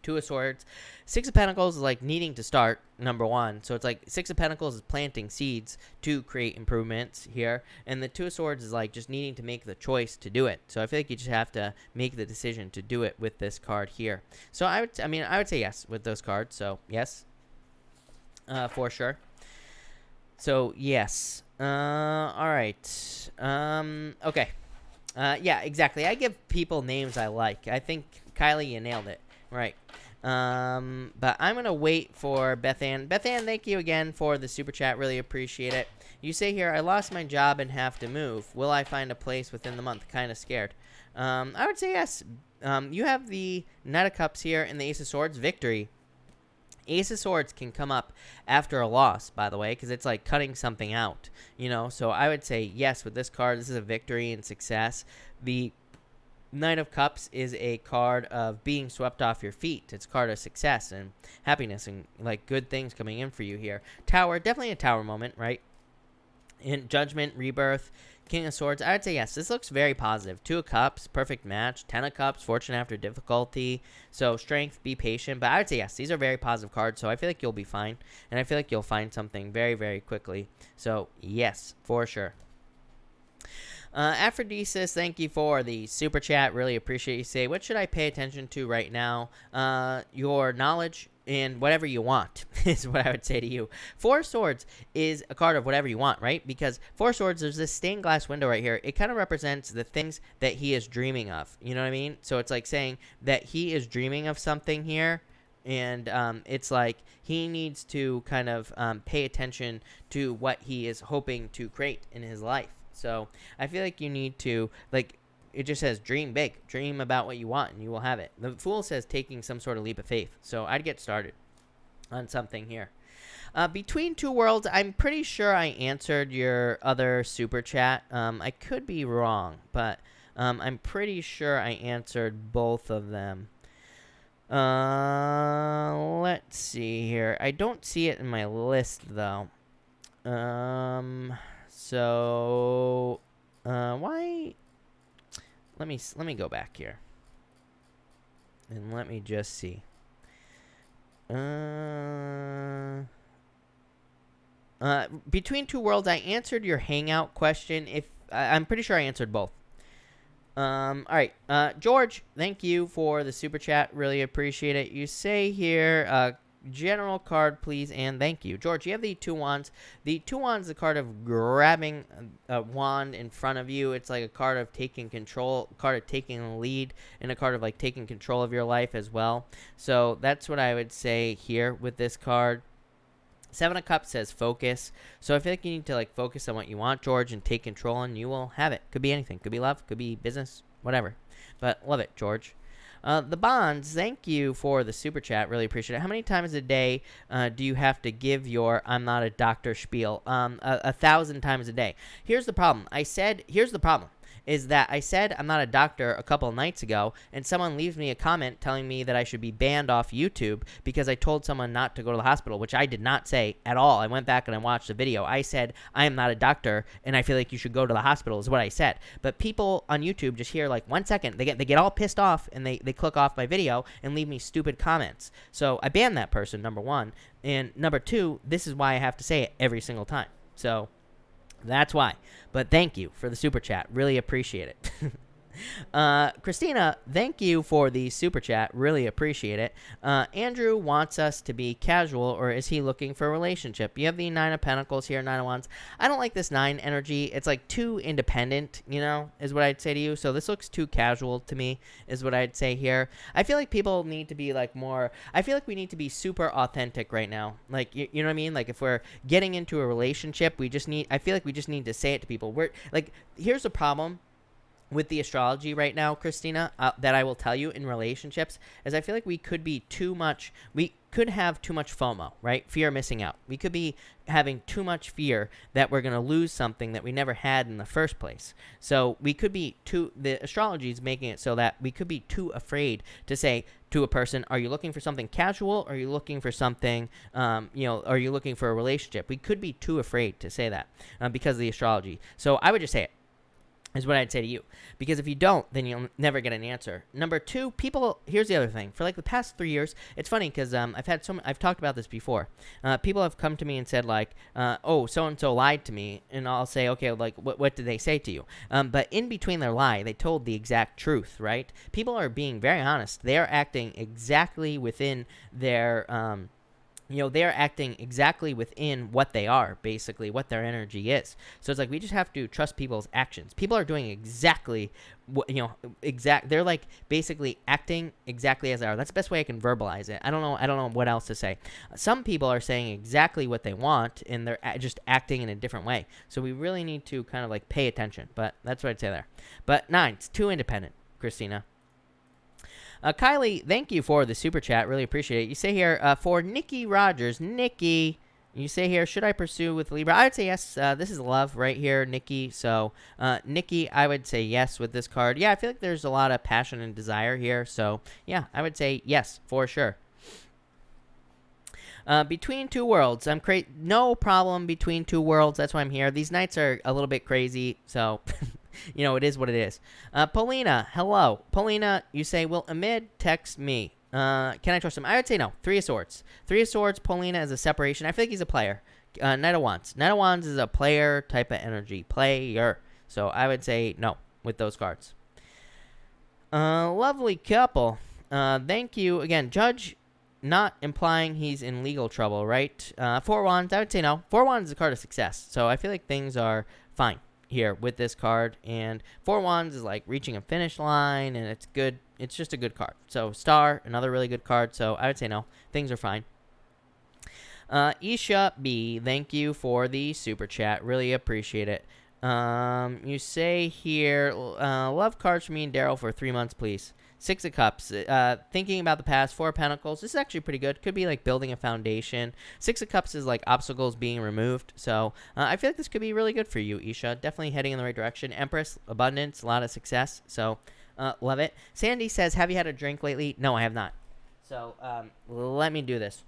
2 of Swords. 6 of Pentacles is like needing to start, number 1. So it's like 6 of Pentacles is planting seeds to create improvements here. And the 2 of Swords is like just needing to make the choice to do it. So I feel like you just have to make the decision to do it with this card here. So I would say yes with those cards. So yes, for sure. So yes. All right. Okay. Yeah, exactly. I give people names I like. I think, Kylie, you nailed it. Right. But I'm going to wait for Beth Ann. Beth Ann, thank you again for the super chat. Really appreciate it. You say here, I lost my job and have to move. Will I find a place within the month? Kind of scared. I would say yes. You have the Knight of Cups here and the Ace of Swords. Victory. Ace of Swords can come up after a loss, by the way, because it's like cutting something out, So I would say yes with this card. This is a victory and success. The Knight of Cups is a card of being swept off your feet. It's a card of success and happiness and like good things coming in for you here. Tower, definitely a tower moment, right? In Judgment, Rebirth, King of Swords, I would say yes. This looks very positive. 2 of Cups, perfect match. 10 of Cups, fortune after difficulty. So strength, be patient. But I would say yes. These are very positive cards, so I feel like you'll be fine. And I feel like you'll find something very, very quickly. So yes, for sure. Aphrodisias, thank you for the super chat. Really appreciate you. Say, what should I pay attention to right now? Your knowledge and whatever you want is what I would say to you. 4 Swords is a card of whatever you want, right? Because 4 Swords, there's this stained glass window right here. It kind of represents the things that he is dreaming of. You know what I mean? So it's like saying that he is dreaming of something here. And it's like he needs to kind of pay attention to what he is hoping to create in his life. So I feel like you need to, like, it just says dream big. Dream about what you want and you will have it. The Fool says taking some sort of leap of faith. So I'd get started on something here. Between Two Worlds, I'm pretty sure I answered your other super chat. I could be wrong, but I'm pretty sure I answered both of them. Let's see here. I don't see it in my list, though. So, why? Let me go back here, and let me just see. Between Two Worlds, I answered your Hangout question. I'm pretty sure I answered both. All right, George, thank you for the super chat. Really appreciate it. You say here, general card, please, and thank you. George, you have the 2 Wands. The 2 Wands is a card of grabbing a wand in front of you. It's like a card of taking control, card of taking the lead, and a card of like taking control of your life as well. So that's what I would say here with this card. 7 of Cups says focus. So I feel like you need to like focus on what you want, George, and take control, and you will have it. Could be anything. Could be love. Could be business. Whatever. But love it, George. The Bonds, thank you for the super chat. Really appreciate it. How many times a day do you have to give your I'm not a doctor spiel? 1,000 times a day. Here's the problem. Here's the problem. Is that I said I'm not a doctor a couple of nights ago, and someone leaves me a comment telling me that I should be banned off YouTube because I told someone not to go to the hospital, which I did not say at all. I went back and I watched the video. I said, I am not a doctor, and I feel like you should go to the hospital is what I said. But people on YouTube just hear like 1 second. They get all pissed off, and they click off my video and leave me stupid comments. So I banned that person, number 1. And number 2, this is why I have to say it every single time. So that's why. But thank you for the super chat. Really appreciate it. Christina, thank you for the super chat. Really appreciate it. Andrew wants us to be casual, or is he looking for a relationship? You have the 9 of Pentacles here, 9 of Wands. I don't like this 9 energy. It's like too independent, is what I'd say to you. So this looks too casual to me, is what I'd say here. I feel like people need to be like more, I feel like we need to be super authentic right now. Like, you know what I mean? Like if we're getting into a relationship, I feel like we just need to say it to people. We're like, here's the problem with the astrology right now, Christina, that I will tell you in relationships, is I feel like we could have too much FOMO, right? Fear of missing out. We could be having too much fear that we're going to lose something that we never had in the first place. So we could be the astrology is making it so that we could be too afraid to say to a person, are you looking for something casual? Or are you looking for something, are you looking for a relationship? We could be too afraid to say that because of the astrology. So I would just say it. Is what I'd say to you. Because if you don't, then you'll never get an answer. Number 2, here's the other thing. For like the past 3 years, it's funny because I've talked about this before. People have come to me and said like, oh, so-and-so lied to me. And I'll say, okay, like what did they say to you? But in between their lie, they told the exact truth, right? People are being very honest. They are acting exactly within their they're acting exactly within what they are, basically, what their energy is. So it's like we just have to trust people's actions. People are doing exactly what, they're like basically acting exactly as they are. That's the best way I can verbalize it. I don't know what else to say. Some people are saying exactly what they want, and they're just acting in a different way. So we really need to kind of like pay attention. But that's what I'd say there. But 9, it's too independent, Christina. Kylie, thank you for the super chat. Really appreciate it. You say here, for Nikki Rogers. Nikki, you say here, should I pursue with Libra? I would say yes. This is love right here, Nikki. So, Nikki, I would say yes with this card. Yeah, I feel like there's a lot of passion and desire here. So, yeah, I would say yes, for sure. Between two worlds. No problem between two worlds. That's why I'm here. These nights are a little bit crazy, so... it is what it is. Paulina, hello. Paulina, you say, will Amid text me? Can I trust him? I would say no. 3 of Swords. 3 of Swords, Paulina is a separation. I feel like he's a player. Knight of Wands. Knight of Wands is a player type of energy. Player. So I would say no with those cards. Lovely couple. Thank you. Again, Judge, not implying he's in legal trouble, right? 4 Wands, I would say no. 4 Wands is a card of success. So I feel like things are fine here with this card, and 4 Wands is like reaching a finish line, and it's good. It's just a good card. So Star, another really good card. So I would say no. Things are fine. Isha B, thank you for the super chat. Really appreciate it. You say here, love cards for me and Daryl for 3 months, please. 6 of Cups, thinking about the past. 4 of Pentacles, this is actually pretty good. Could be like building a foundation. 6 of Cups is like obstacles being removed. So I feel like this could be really good for you, Isha. Definitely heading in the right direction. Empress, abundance, a lot of success. So love it. Sandy says, have you had a drink lately? No, I have not. So let me do this.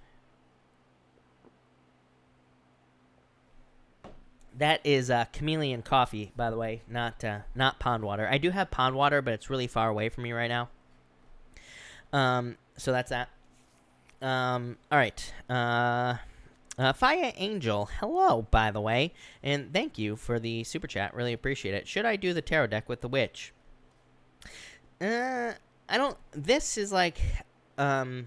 That is chameleon coffee, by the way, not pond water. I do have pond water, but it's really far away from me right now. So that's that. All right. Faya Angel, hello, by the way, and thank you for the super chat. Really appreciate it. Should I do the tarot deck with the witch? I don't. This is like, I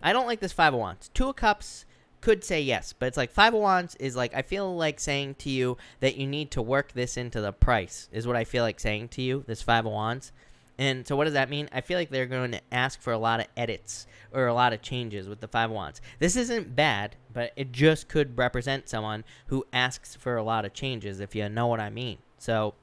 don't like this 5 of Wands. 2 of Cups could say yes, but it's like 5 of Wands is like, I feel like saying to you that you need to work this into the price, is what I feel like saying to you, this 5 of Wands. And so what does that mean? I feel like they're going to ask for a lot of edits or a lot of changes with the 5 of Wands. This isn't bad, but it just could represent someone who asks for a lot of changes, if you know what I mean. So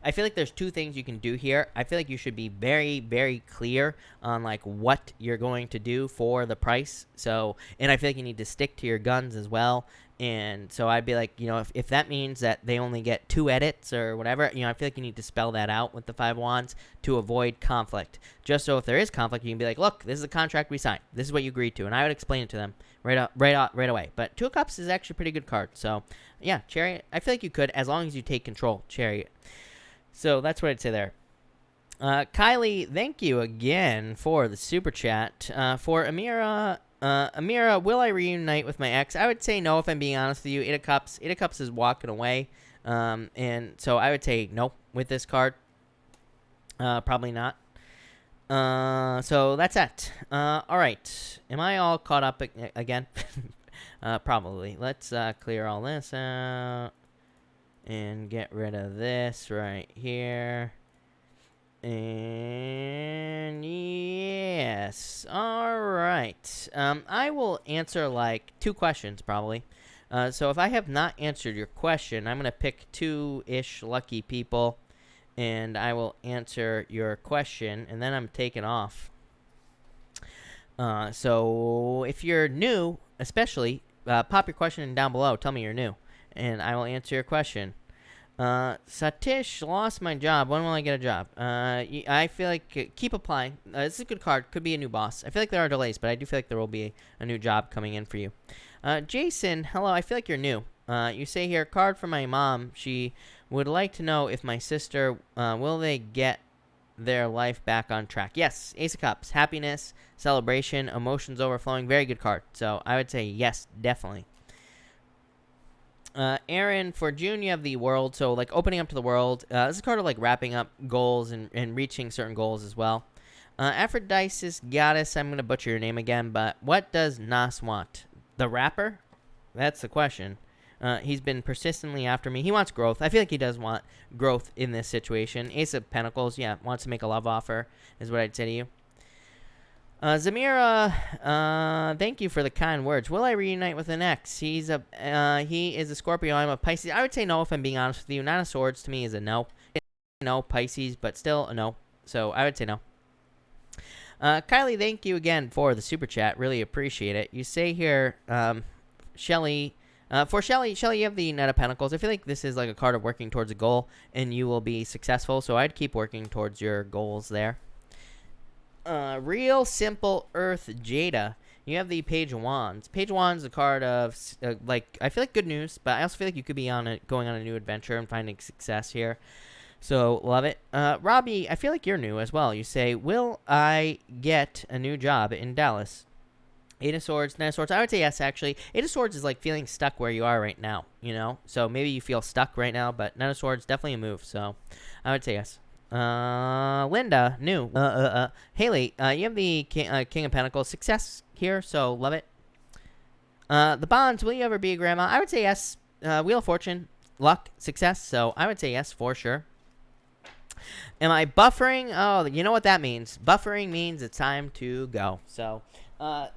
I feel like there's 2 things you can do here. I feel like you should be very, very clear on like what you're going to do for the price. So, and I feel like you need to stick to your guns as well. And so I'd be like, if that means that they only get 2 edits or whatever, I feel like you need to spell that out with the 5 Wands to avoid conflict. Just so if there is conflict, you can be like, look, this is the contract we signed. This is what you agreed to. And I would explain it to them right away. But 2 of Cups is actually a pretty good card. So yeah, Chariot, I feel like you could, as long as you take control, Chariot. So that's what I'd say there. Kylie, thank you again for the super chat. For Amira, will I reunite with my ex? I would say no, if I'm being honest with you. 8 of Cups. 8 of Cups is walking away. And so I would say no with this card. Probably not. So that's that. All right. Am I all caught up again? Probably. Let's clear all this out. And get rid of this right here. And yes. All right. I will answer like 2 questions probably. So if I have not answered your question, I'm going to pick 2-ish lucky people. And I will answer your question. And then I'm taking off. So if you're new, especially, pop your question down below. Tell me you're new. And I will answer your question. Satish, lost my job. When will I get a job? I feel like keep applying. This is a good card. Could be a new boss. I feel like there are delays, but I do feel like there will be a new job coming in for you. Jason, hello. I feel like you're new. You say here, card for my mom. She would like to know if my sister, will they get their life back on track? Yes. Ace of Cups. Happiness, celebration, emotions overflowing. Very good card. So I would say yes, definitely. Aaron, for June, you have the world. So, like, opening up to the world. This is a card of, like, wrapping up goals and reaching certain goals as well. Aphrodisi's goddess, I'm going to butcher your name again, but what does Nas want? The rapper? That's the question. He's been persistently after me. He wants growth. I feel like he does want growth in this situation. Ace of Pentacles, yeah, wants to make a love offer, is what I'd say to you. Zamira, thank you for the kind words. Will I reunite with an ex? He is a Scorpio. I'm a Pisces. I would say no if I'm being honest with you. Nine of Swords to me is a no. No, Pisces, but still a no. So I would say no. Kylie, thank you again for the super chat. Really appreciate it. You say here, Shelly, for Shelly, you have the Knight of Pentacles. I feel like this is like a card of working towards a goal, and you will be successful. So I'd keep working towards your goals there. Real Simple Earth Jada. You have the Page of Wands. Page of Wands is a card of, like, I feel like good news, but I also feel like you could be going on a new adventure and finding success here. So, love it. Robbie, I feel like you're new as well. You say, will I get a new job in Dallas? Eight of Swords, Nine of Swords. I would say yes, actually. Eight of Swords is like feeling stuck where you are right now, you know? So, maybe you feel stuck right now, but Nine of Swords, definitely a move. So, I would say yes. Linda, new. Haley, you have the King of Pentacles. Success here, so love it. The Bonds, will you ever be a grandma? I would say yes. Wheel of Fortune, luck, success, so I would say yes for sure. Am I buffering? Oh, you know what that means. Buffering means it's time to go. So,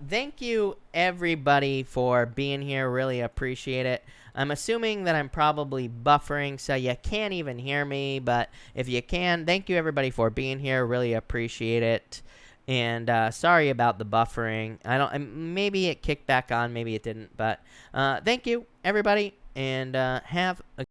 thank you, everybody, for being here. Really appreciate it. I'm assuming that I'm probably buffering, so you can't even hear me. But if you can, thank you, everybody, for being here. Really appreciate it. And sorry about the buffering. Maybe it kicked back on. Maybe it didn't. But thank you, everybody. And have a